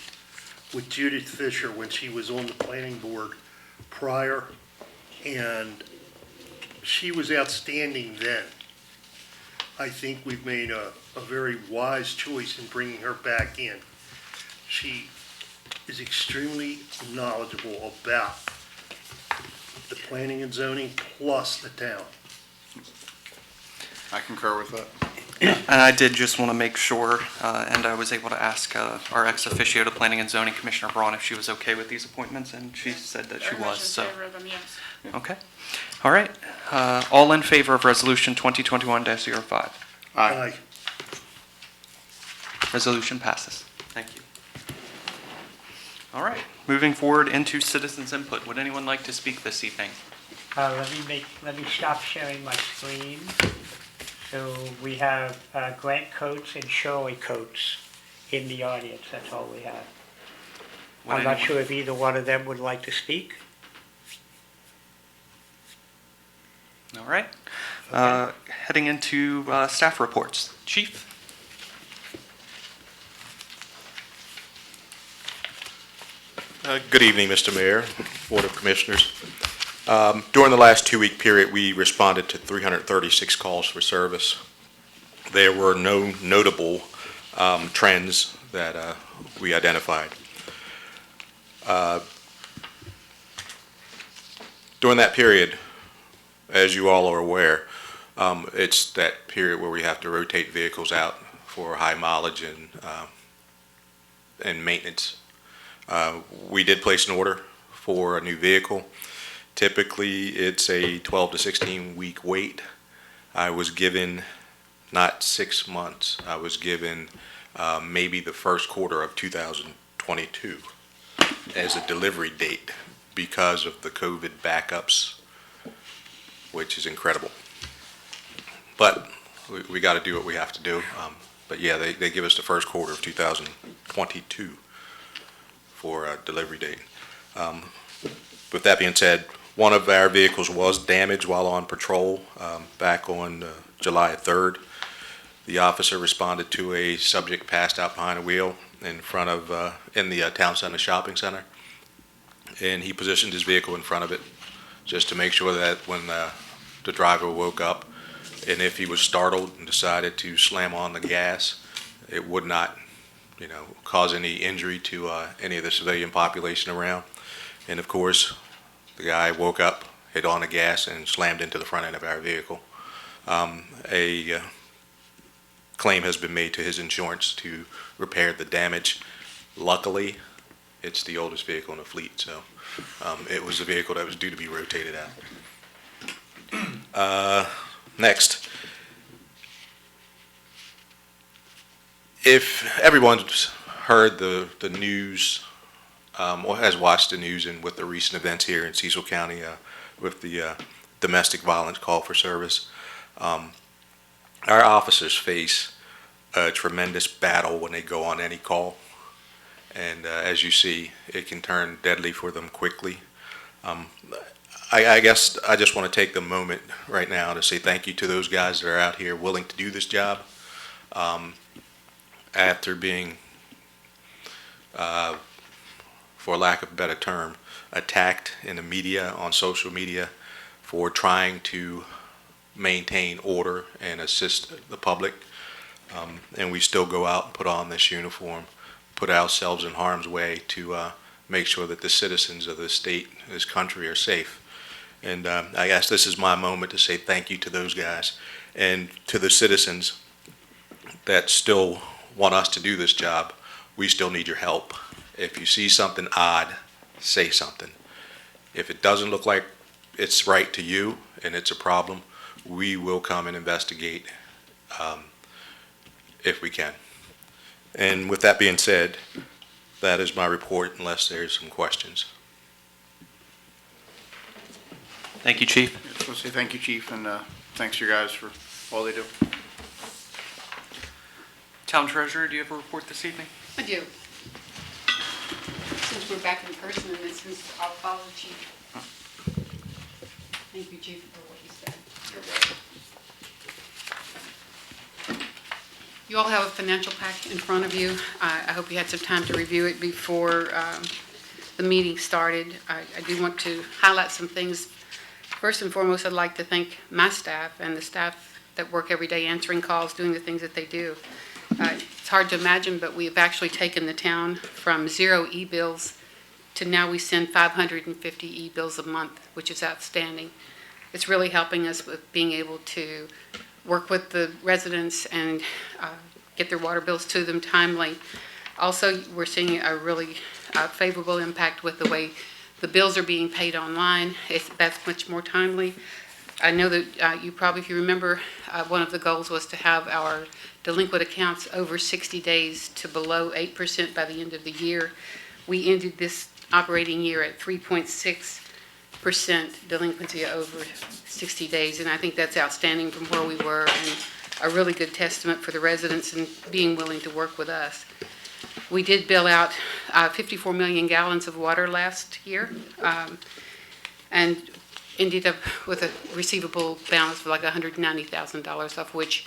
with Judith Fisher when she was on the planning board prior, and she was outstanding then. I think we've made a very wise choice in bringing her back in. She is extremely knowledgeable about the planning and zoning plus the town. I concur with that. And I did just want to make sure, and I was able to ask our ex officio to Planning and Zoning, Commissioner Braun, if she was okay with these appointments, and she said that she Very much was, in so. favor of them, yes. Okay. All right. All in favor of Resolution 2021-05? Aye. Resolution passes. Thank you. All right. Moving forward into citizens' input. Would anyone like to speak this evening? Let me stop sharing my screen. So we have Grant Coates and Shirley Coates in the audience. That's all we have. Would I'm not anyone- sure if either one of them would like to speak. All right. Heading into staff reports. Chief? Good evening, Mr. Mayor, Board of Commissioners. During the last 2-week period, we responded to 336 calls for service. There were no notable trends that we identified. During that period, as you all are aware, it's that period where we have to rotate vehicles out for high mileage and maintenance We did place an order for a new vehicle. Typically, it's a 12 to 16 week wait. I was given not 6 months. I was given maybe the first quarter of 2022 as a delivery date because of the COVID backups, which is incredible. But we got to do what we have to do. But yeah, they give us the first quarter of 2022 for a delivery date. With that being said, one of our vehicles was damaged while on patrol back on July 3rd. The officer responded to a subject passed out behind a wheel in front of, in the town center shopping center. And he positioned his vehicle in front of it just to make sure that when the driver woke up, and if he was startled and decided to slam on the gas, it would not, cause any injury to any of the civilian population around. And of course, the guy woke up, hit on the gas, and slammed into the front end of our vehicle. A claim has been made to his insurance to repair the damage. Luckily, it's the oldest vehicle in the fleet, so it was a vehicle that was due to be rotated out. Next, if everyone's heard the news or has watched the news and with the recent events here in Cecil County with the domestic violence call for service, our officers face a tremendous battle when they go on any call. And as you see, it can turn deadly for them quickly. I guess I just want to take the moment right now to say thank you to those guys that are out here willing to do this job. After being, for lack of a better term, attacked in the media, on social media, for trying to maintain order and assist the public. And we still go out and put on this uniform, put ourselves in harm's way to make sure that the citizens of this state, this country, are safe. And I guess this is my moment to say thank you to those guys and to the citizens that still want us to do this job. We still need your help. If you see something odd, say something. If it doesn't look like it's right to you and it's a problem, we will come and investigate if we can. And with that being said, that is my report unless there's some questions. Thank you, Chief. I just want to say thank you, Chief, and thanks to your guys for all they do. Town Treasurer, do you have a report this evening? I do. Since we're back in person, and then since I'll follow the Chief. Thank you, Chief, for what you said. You're welcome. You all have a financial pack in front of you. I hope you had some time to review it before the meeting started. I do want to highlight some things. First and foremost, I'd like to thank my staff and the staff that work every day answering calls, doing the things that they do. It's hard to imagine, but we've actually taken the town from 0 e-bills to now we send 550 e-bills a month, which is outstanding. It's really helping us with being able to work with the residents and get their water bills to them timely. Also, we're seeing a really favorable impact with the way the bills are being paid online. That's much more timely. I know that you probably, if you remember, one of the goals was to have our delinquent accounts over 60 days to below 8% by the end of the year. We ended this operating year at 3.6% delinquency over 60 days, and I think that's outstanding from where we were and a really good testament for the residents and being willing to work with us. We did bill out 54 million gallons of water last year and ended up with a receivable balance of like $190,000, of which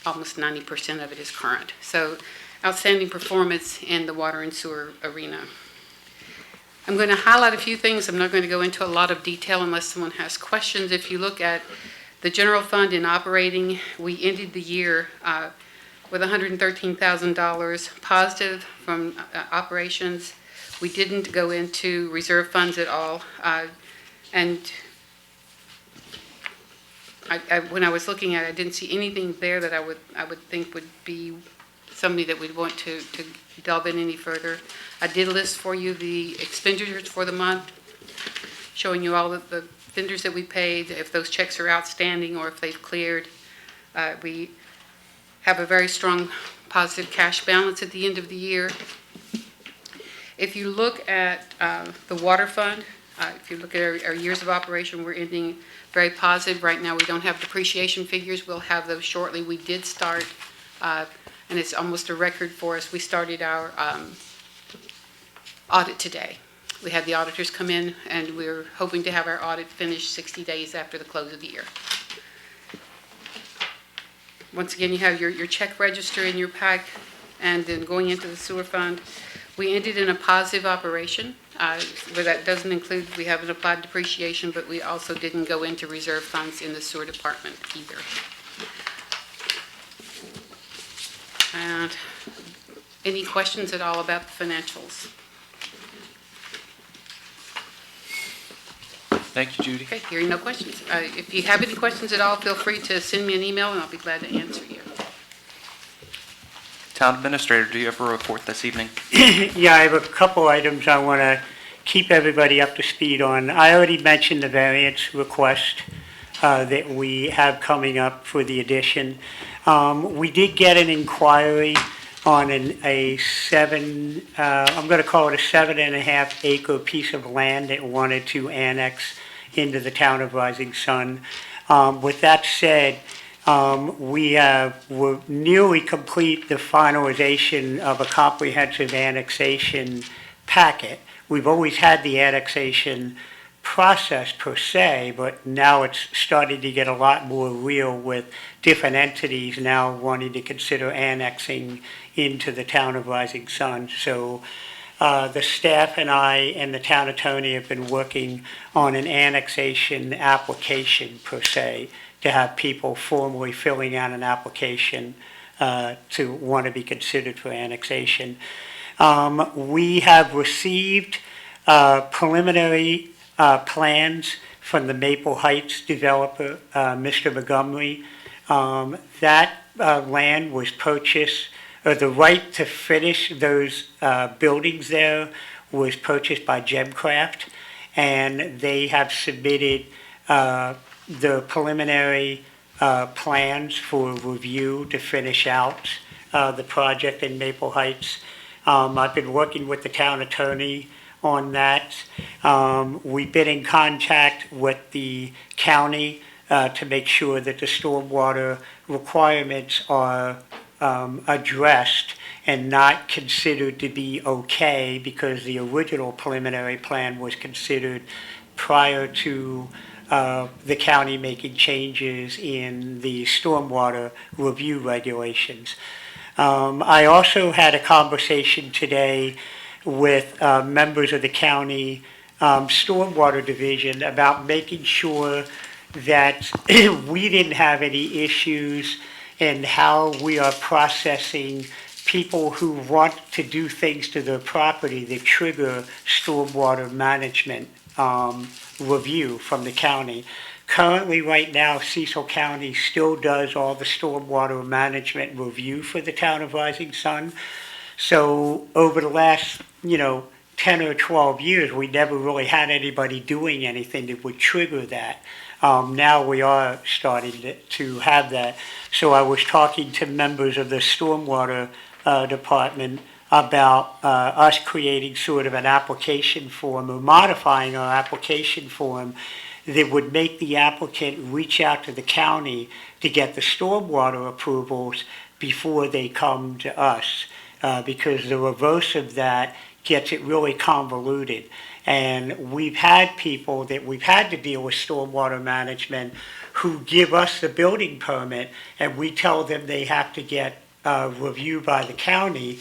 almost 90% of it is current. So outstanding performance in the water and sewer arena. I'm going to highlight a few things. I'm not going to go into a lot of detail unless someone has questions. If you look at the general fund in operating, we ended the year with $113,000 positive from operations. We didn't go into reserve funds at all. And when I was looking at it, I didn't see anything there that I would think would be somebody that we'd want to delve in any further. I did list for you the expenditures for the month, showing you all of the vendors that we paid, if those checks are outstanding or if they've cleared. We have a very strong positive cash balance at the end of the year. If you look at the water fund, if you look at our years of operation, we're ending very positive. Right now, we don't have depreciation figures. We'll have those shortly. We did start, and it's almost a record for us, we started our audit today. We had the auditors come in, and we're hoping to have our audit finished 60 days after the close of the year. Once again, you have your check register in your pack, and then going into the sewer fund, we ended in a positive operation, where that doesn't include, we haven't applied depreciation, but we also didn't go into reserve funds in the sewer department either. And any questions at all about the financials? Thank you, Judy. Okay, hearing no questions. If you have any questions at all, feel free to send me an email and I'll be glad to answer you. Town Administrator, do you have a report this evening? Yeah, I have a couple items I want to keep everybody up to speed on. I already mentioned the variance request that we have coming up for the addition. We did get an inquiry on I'm going to call it a 7.5 acre piece of land that wanted to annex into the town of Rising Sun. With that said, we're nearly complete the finalization of a comprehensive annexation packet. We've always had the annexation process per se, but now it's starting to get a lot more real with different entities now wanting to consider annexing into the town of Rising Sun. So the staff and I and the town attorney have been working on an annexation application per se, to have people formally filling out an application to want to be considered for annexation. We have received preliminary plans from the Maple Heights developer, Mr. Montgomery. That land was purchased, or the right to finish those buildings there was purchased by Gemcraft, and they have submitted the preliminary plans for review to finish out the project in Maple Heights. I've been working with the town attorney on that. We've been in contact with the county to make sure that the stormwater requirements are addressed and not considered to be okay, because the original preliminary plan was considered prior to the county making changes in the stormwater review regulations. I also had a conversation today with members of the county stormwater division about making sure that we didn't have any issues in how we are processing people who want to do things to their property that trigger stormwater management review from the county. Currently, right now, Cecil County still does all the stormwater management review for the town of Rising Sun. So over the last, 10 or 12 years, we never really had anybody doing anything that would trigger that. Now we are starting to have that. So I was talking to members of the stormwater department about us creating sort of an application form, or modifying our application form that would make the applicant reach out to the county to get the stormwater approvals before they come to us, because the reverse of that gets it really convoluted. And we've had people that we've had to deal with stormwater management who give us the building permit, and we tell them they have to get reviewed by the county.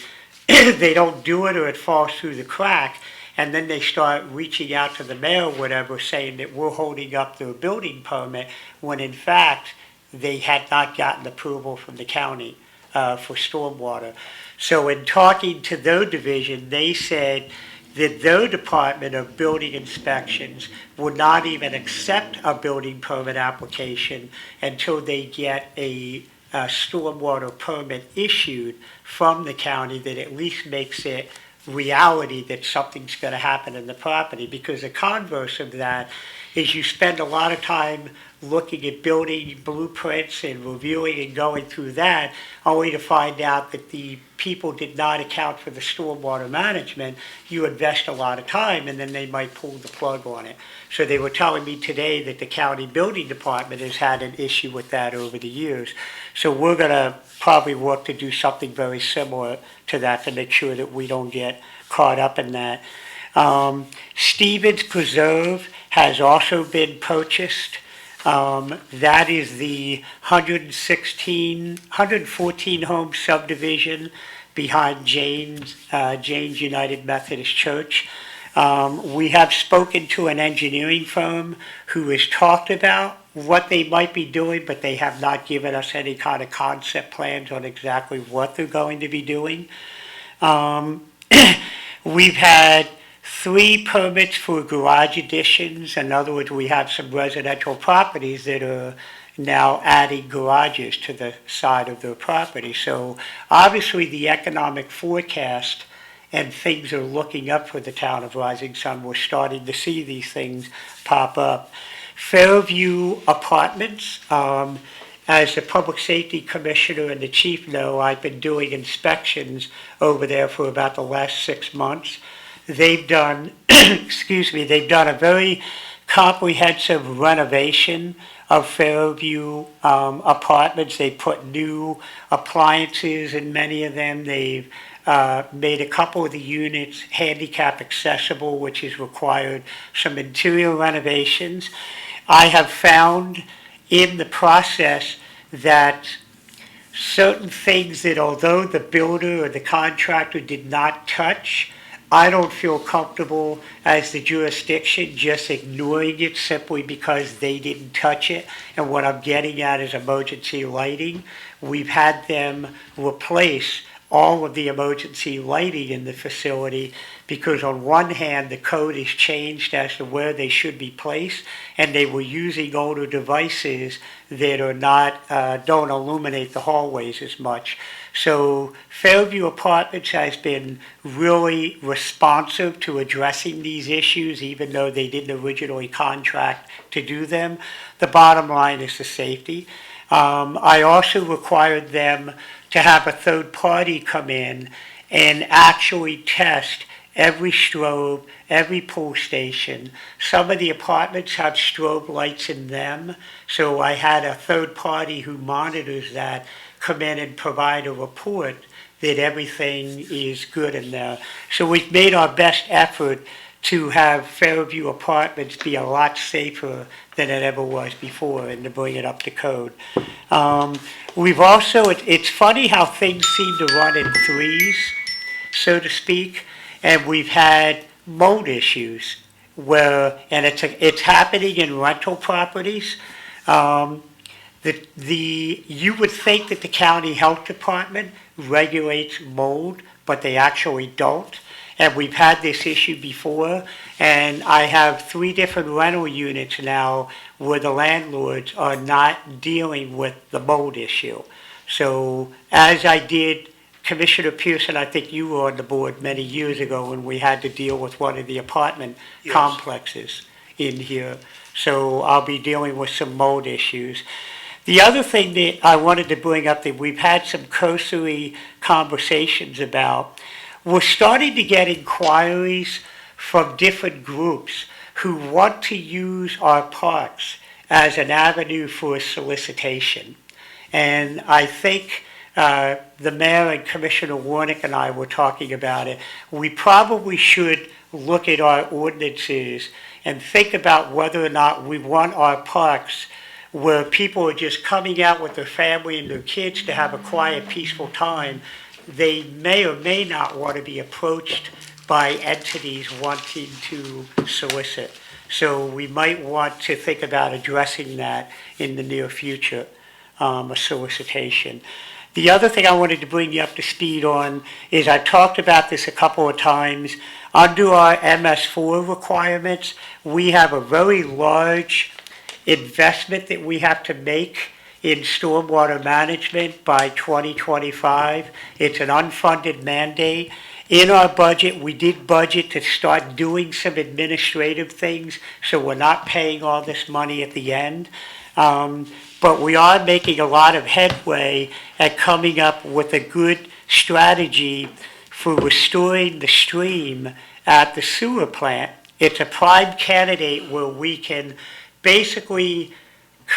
They don't do it, or it falls through the crack, and then they start reaching out to the mayor or whatever, saying that we're holding up their building permit, when in fact they had not gotten approval from the county for stormwater. So in talking to their division, they said that their Department of Building Inspections would not even accept a building permit application until they get a stormwater permit issued from the county that at least makes it reality that something's going to happen in the property, because the converse of that is you spend a lot of time looking at building blueprints and reviewing and going through that, only to find out that the people did not account for the stormwater management. You invest a lot of time and then they might pull the plug on it. So they were telling me today that the county building department has had an issue with that over the years. So we're going to probably work to do something very similar to that to make sure that we don't get caught up in that. Stevens Preserve has also been purchased. That is the 114 home subdivision behind Jane's United Methodist Church. We have spoken to an engineering firm who has talked about what they might be doing, but they have not given us any kind of concept plans on exactly what they're going to be doing. We've had 3 permits for garage additions. In other words, we have some residential properties that are now adding garages to the side of their property. So obviously the economic forecast and things are looking up for the town of Rising Sun. We're starting to see these things pop up. Fairview Apartments, as the public safety commissioner and the chief know, I've been doing inspections over there for about the last 6 months. They've done, they've done a very comprehensive renovation of Fairview Apartments. They put new appliances in many of them. They've made a couple of the units handicap accessible, which has required some interior renovations. I have found in the process that certain things that although the builder or the contractor did not touch, I don't feel comfortable as the jurisdiction just ignoring it simply because they didn't touch it. And what I'm getting at is emergency lighting. We've had them replace all of the emergency lighting in the facility because on one hand, the code has changed as to where they should be placed, and they were using older devices that are not, don't illuminate the hallways as much. So Fairview Apartments has been really responsive to addressing these issues, even though they didn't originally contract to do them. The bottom line is the safety. I also required them to have a third party come in and actually test every strobe, every pull station. Some of the apartments have strobe lights in them, so I had a third party who monitors that come in and provide a report that everything is good in there. So we've made our best effort to have Fairview Apartments be a lot safer than it ever was before and to bring it up to code. We've also, it's funny how things seem to run in threes, so to speak, and we've had mold issues where, and it's happening in rental properties. You would think that the county health department regulates mold, but they actually don't. And we've had this issue before, and I have 3 different rental units now where the landlords are not dealing with the mold issue. So as I did, Commissioner Pearson, I think you were on the board many years ago when we had to deal with one of the apartment Yes. complexes in here. So I'll be dealing with some mold issues. The other thing that I wanted to bring up that we've had some cursory conversations about, we're starting to get inquiries from different groups who want to use our parks as an avenue for solicitation. And I think the mayor and Commissioner Warnick and I were talking about it. We probably should look at our ordinances and think about whether or not we want our parks where people are just coming out with their family and their kids to have a quiet, peaceful time. They may or may not want to be approached by entities wanting to solicit. So we might want to think about addressing that in the near future, a solicitation. The other thing I wanted to bring you up to speed on is I talked about this a couple of times. Under our MS4 requirements, we have a very large investment that we have to make in stormwater management by 2025. It's an unfunded mandate. In our budget, we did budget to start doing some administrative things, so we're not paying all this money at the end. But we are making a lot of headway at coming up with a good strategy for restoring the stream at the sewer plant. It's a prime candidate where we can basically be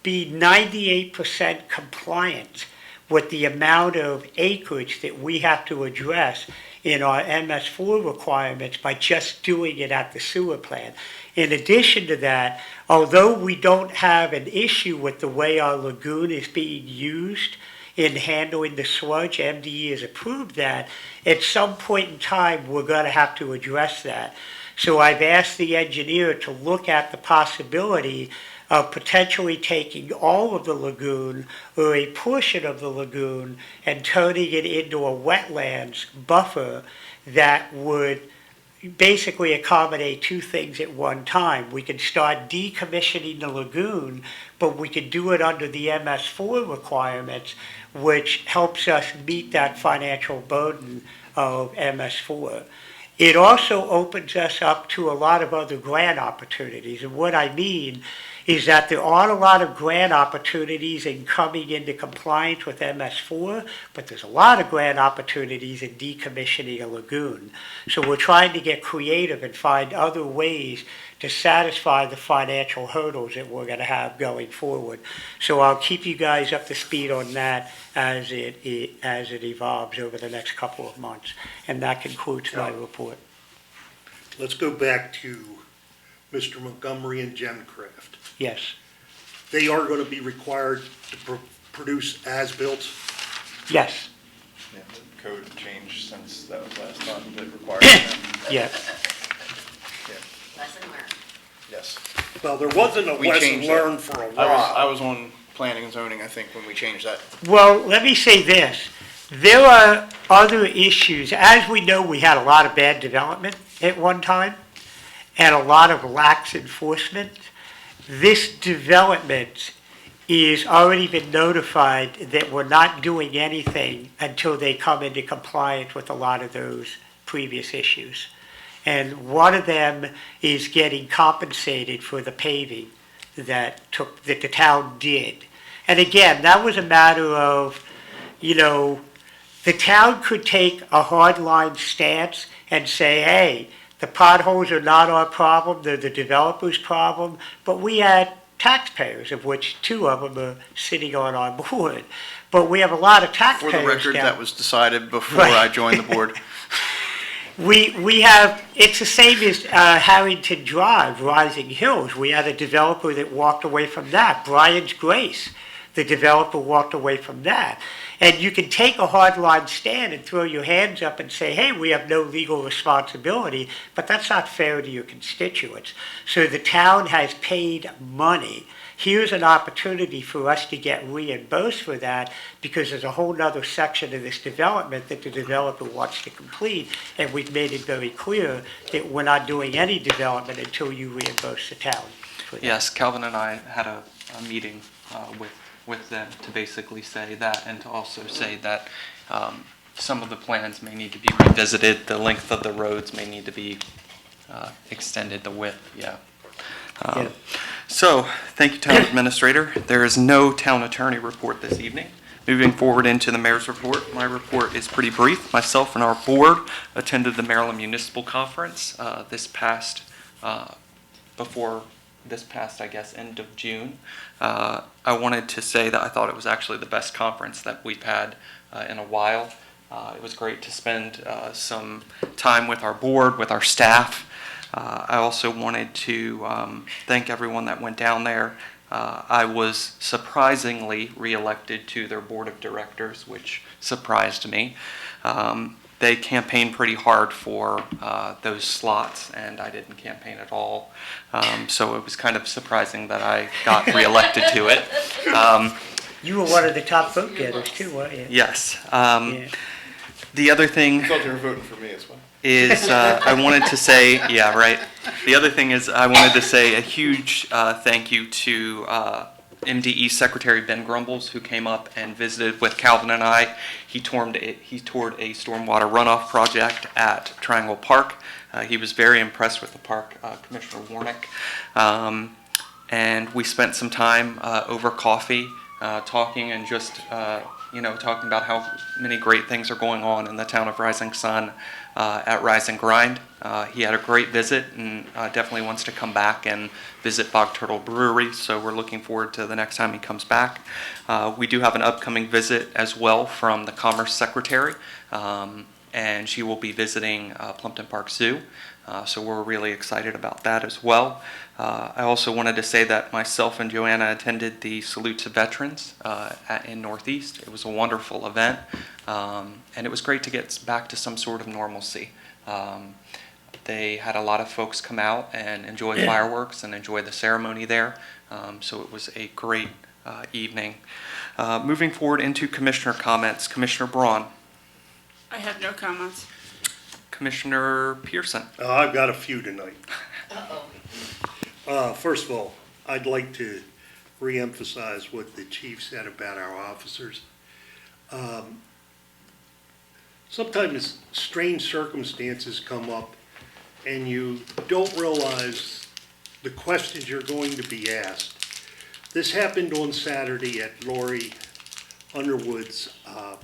98% compliant with the amount of acreage that we have to address in our MS4 requirements by just doing it at the sewer plant. In addition to that, although we don't have an issue with the way our lagoon is being used in handling the sludge, MDE has approved that, at some point in time, we're going to have to address that. So I've asked the engineer to look at the possibility of potentially taking all of the lagoon or a portion of the lagoon and turning it into a wetlands buffer that would basically accommodate two things at one time. We can start decommissioning the lagoon, but we can do it under the MS4 requirements, which helps us meet that financial burden of MS4. It also opens us up to a lot of other grant opportunities. And what I mean is that there aren't a lot of grant opportunities in coming into compliance with MS4, but there's a lot of grant opportunities in decommissioning a lagoon. So we're trying to get creative and find other ways to satisfy the financial hurdles that we're going to have going forward. So I'll keep you guys up to speed on that as it evolves over the next couple of months. And that concludes my report. Let's go back to Mr. Montgomery and Gemcraft. Yes. They are going to be required to produce as-built. Yes. Yeah, the code changed since that was last time that required that. Yes. Lesson learned. Yes. Well, there wasn't a We lesson changed that. learned for a I while. was on planning and zoning, I think, when we changed that. Well, let me say this. There are other issues. As we know, we had a lot of bad development at one time and a lot of lax enforcement. This development is already been notified that we're not doing anything until they come into compliance with a lot of those previous issues. And one of them is getting compensated for the paving that the town did. And again, that was a matter of, the town could take a hardline stance and say, hey, the potholes are not our problem, they're the developer's problem, but we had taxpayers, of which two of them are sitting on our board. But we have a lot of taxpayers For the record, down. that was decided before Right. I joined the board. We have, it's the same as Harrington Drive, Rising Hills. We had a developer that walked away from that. Brian's Grace, the developer walked away from that. And you can take a hardline stand and throw your hands up and say, hey, we have no legal responsibility, but that's not fair to your constituents. So the town has paid money. Here's an opportunity for us to get reimbursed for that because there's a whole nother section of this development that the developer wants to complete, and we've made it very clear that we're not doing any development until you reimburse the town for that. Yes, Calvin and I had a meeting with them to basically say that, and to also say that some of the plans may need to be revisited, the length of the roads may need to be extended, the width, yeah. Yeah. So, thank you, Town Administrator. There is no Town Attorney report this evening. Moving forward into the Mayor's report, my report is pretty brief. Myself and our board attended the Maryland Municipal Conference before this past, I guess, end of June. I wanted to say that I thought it was actually the best conference that we've had in a while. It was great to spend some time with our board, with our staff. I also wanted to thank everyone that went down there. I was surprisingly reelected to their board of directors, which surprised me. They campaigned pretty hard for those slots, and I didn't campaign at all. So it was kind of surprising that I got reelected to it. You were one of the top vote getters too, weren't you? Yes. Yeah. The other thing, I thought you were voting for me as well. is I wanted to say, yeah, right. The other thing is I wanted to say a huge thank you to MDE Secretary Ben Grumbles, who came up and visited with Calvin and I. He toured a stormwater runoff project at Triangle Park. He was very impressed with the park, Commissioner Warnick. And we spent some time over coffee talking and just, talking about how many great things are going on in the town of Rising Sun at Rise and Grind. He had a great visit and definitely wants to come back and visit Bog Turtle Brewery, so we're looking forward to the next time he comes back. We do have an upcoming visit as well from the Commerce Secretary, and she will be visiting Plumpton Park Zoo, so we're really excited about that as well. I also wanted to say that myself and Joanna attended the Salute to Veterans in Northeast. It was a wonderful event, and it was great to get back to some sort of normalcy. They had a lot of folks come out and enjoy fireworks and enjoy the ceremony there, so it was a great evening. Moving forward into Commissioner comments, Commissioner Braun, I have no comments. Commissioner Pearson. I've got a few tonight. Uh-oh. First of all, I'd like to reemphasize what the chief said about our officers. Sometimes strange circumstances come up and you don't realize the questions you're going to be asked. This happened on Saturday at Lori Underwood's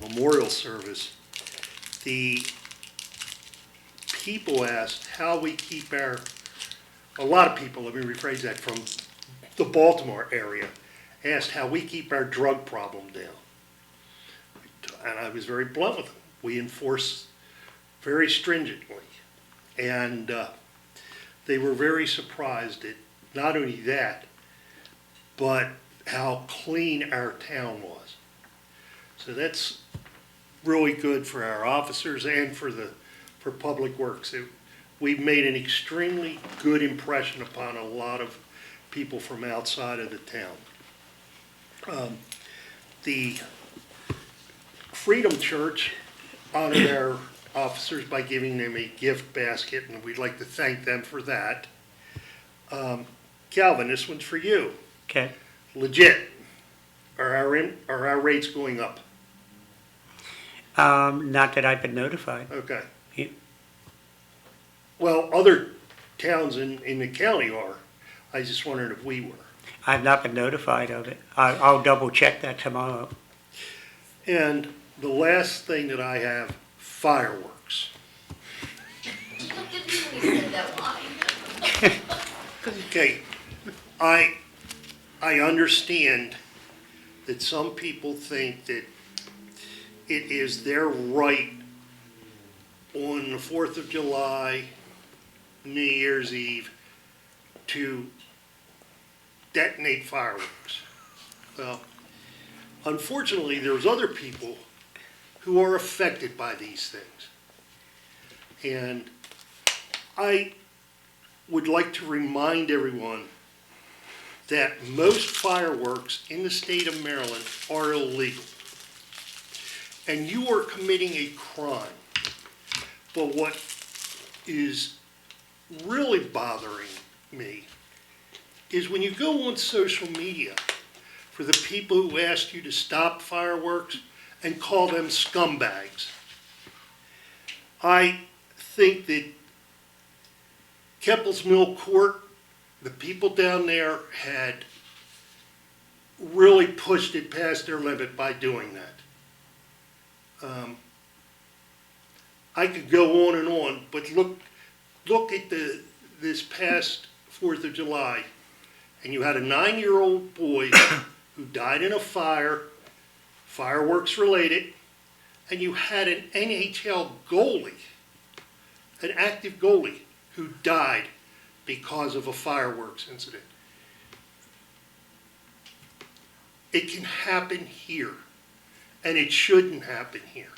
memorial service. The people asked how we keep a lot of people, let me rephrase that, from the Baltimore area, asked how we keep our drug problem down. And I was very blunt with them. We enforce very stringently. And they were very surprised at not only that, but how clean our town was. So that's really good for our officers and for Public Works. We've made an extremely good impression upon a lot of people from outside of the town. The Freedom Church honored their officers by giving them a gift basket, and we'd like to thank them for that. Calvin, this one's for you. Okay. Legit. Are our rates going up? Not that I've been notified. Okay. Yeah. Well, other towns in the county are. I just wondered if we were. I've not been notified of it. I'll double check that tomorrow. And the last thing that I have, fireworks. You looked at me when you said that line. Okay, I understand that some people think that it is their right on the 4th of July, New Year's Eve, to detonate fireworks. Well, unfortunately, there's other people who are affected by these things. And I would like to remind everyone that most fireworks in the state of Maryland are illegal. And you are committing a crime. But what is really bothering me is when you go on social media for the people who asked you to stop fireworks and call them scumbags. I think that Keppel's Mill Court, the people down there had really pushed it past their limit by doing that. I could go on, but look at this past 4th of July, and you had a 9-year-old boy who died in a fire, fireworks related, and you had an NHL goalie, an active goalie, who died because of a fireworks incident. It can happen here, and it shouldn't happen here.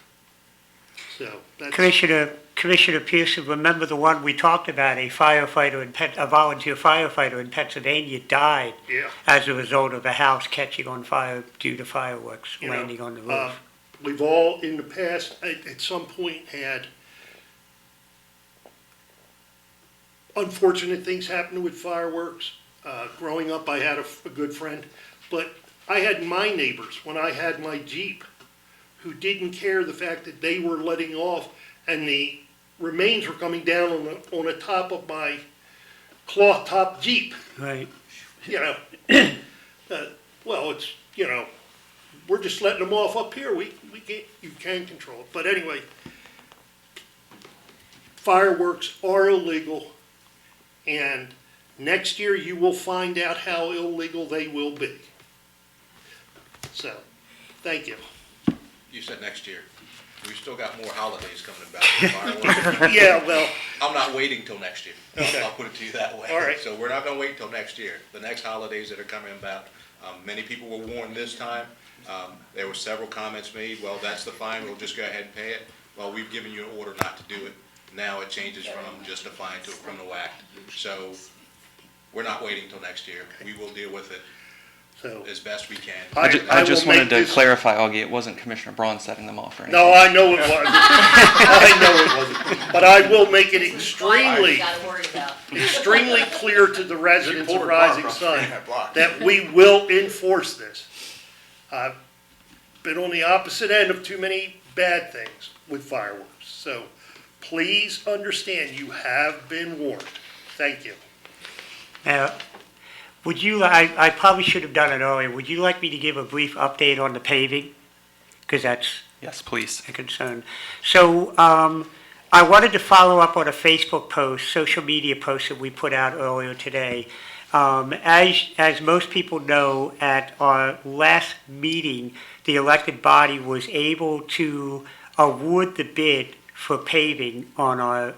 So that's... Commissioner Pearson, remember the one we talked about, a volunteer firefighter in Pennsylvania died Yeah. as a result of a house catching on fire due to fireworks landing on the roof. We've all, in the past, at some point had unfortunate things happen with fireworks. Growing up, I had a good friend, but I had my neighbors when I had my Jeep who didn't care the fact that they were letting off and the remains were coming down on the top of my cloth top Jeep. Right. You know, well, it's, you know, we're just letting them off up here. We can't, you can control it. But anyway, fireworks are illegal, and next year you will find out how illegal they will be. So, thank you. You said next year. We've still got more holidays coming about. Fireworks. Yeah, well, I'm not waiting till next year. Okay. I'll put it to you that way. All right. So we're not gonna wait till next year. The next holidays that are coming about, many people were warned this time. There were several comments made, well, that's the fine, we'll just go ahead and pay it. Well, we've given you an order not to do it. Now it changes from just a fine to a criminal act. So we're not waiting till next year. We will deal with it so, as best we can. I just will make wanted to this- clarify, Augie, it wasn't Commissioner Braun setting them off or anything. No, I know it wasn't. I know it wasn't. But I will make it extremely, Gotta worry about. extremely clear to the residents of pulled a car Rising across Sun that block. that we will enforce this. I've been on the opposite end of too many bad things with fireworks. So please understand, you have been warned. Thank you. Now, would you, I probably should have done it earlier. Would you like me to give a brief update on the paving? Because that's Yes, please. a concern. So, I wanted to follow up on a Facebook post, social media post that we put out earlier today. As most people know, at our last meeting, the elected body was able to award the bid for paving on our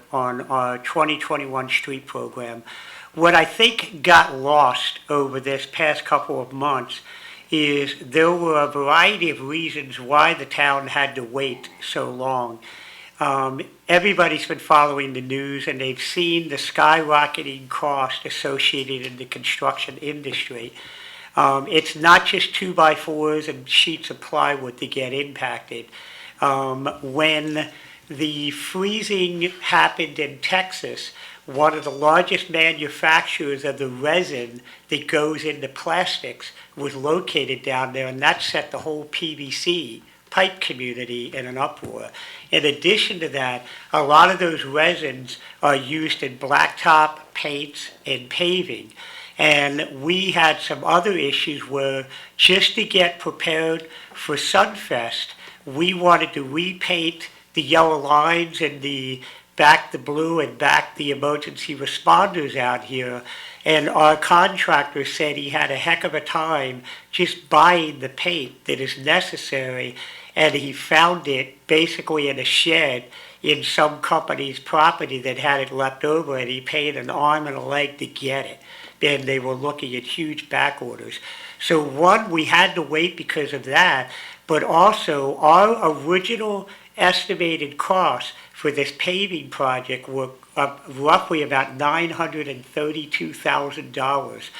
2021 street program. What I think got lost over this past couple of months is there were a variety of reasons why the town had to wait so long. Everybody's been following the news and they've seen the skyrocketing cost associated in the construction industry. It's not just 2x4s and sheets of plywood that get impacted. When the freezing happened in Texas, one of the largest manufacturers of the resin that goes into plastics was located down there, and that set the whole PVC pipe community in an uproar. In addition to that, a lot of those resins are used in blacktop, paints, and paving. And we had some other issues where just to get prepared for Sunfest, we wanted to repaint the yellow lines and back the blue and back the emergency responders out here. And our contractor said he had a heck of a time just buying the paint that is necessary, and he found it basically in a shed in some company's property that had it left over, and he paid an arm and a leg to get it. And they were looking at huge back orders. So one, we had to wait because of that, but also our original estimated costs for this paving project were roughly about $932,000.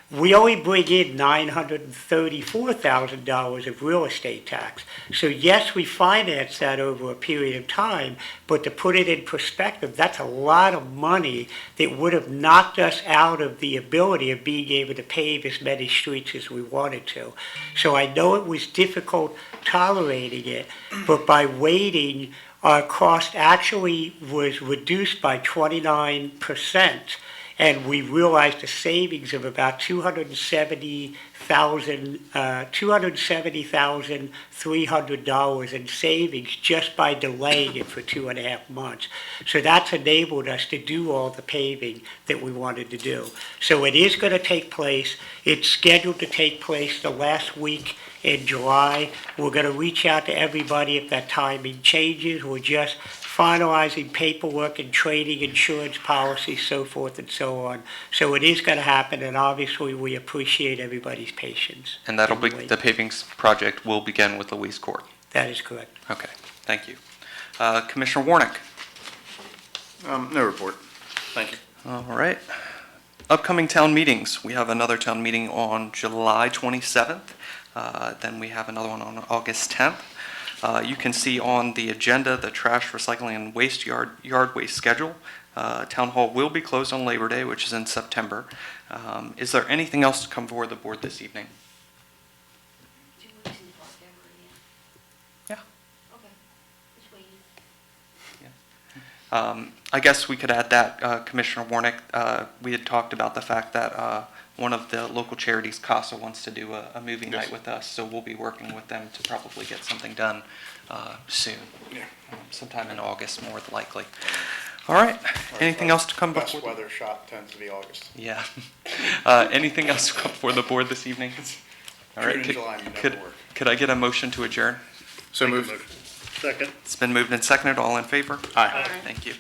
We only bring in $934,000 of real estate tax. So yes, we finance that over a period of time, but to put it in perspective, that's a lot of money that would have knocked us out of the ability of being able to pave as many streets as we wanted to. So I know it was difficult tolerating it, but by waiting, our cost actually was reduced by 29%. And we realized a savings of about $270,300 in savings just by delaying it for 2.5 months. So that's enabled us to do all the paving that we wanted to do. So it is going to take place. It's scheduled to take place the last week in July. We're going to reach out to everybody if that timing changes. We're just finalizing paperwork and trading insurance policies, so forth and so on. So it is going to happen, and obviously we appreciate everybody's patience. And that'll be, the paving project will begin with Louise Court. That is correct. Okay, thank you. Commissioner Warnick. No report. Thank you. All right. Upcoming town meetings. We have another town meeting on July 27th. Then we have another one on August 10th. You can see on the agenda the trash, recycling, and waste yard waste schedule. Town Hall will be closed on Labor Day, which is in September. Is there anything else to come before the board this evening? 2 weeks in October, Yeah. okay. Just waiting. I guess we could add that, Commissioner Warnick, we had talked about the fact that one of the local charities, CASA, wants to do a movie Yes. night with us, so we'll be working with them to probably get something done soon. Yeah. Sometime in August, more than likely. All right, anything else to come Best before? weather shot tends to be August. Yeah. Anything else to come before the board this evening? All right, June and July never could- work. Could I get a motion to adjourn? So Make a moved. motion. Second. It's been moved and seconded, all in favor? Aye. Thank you.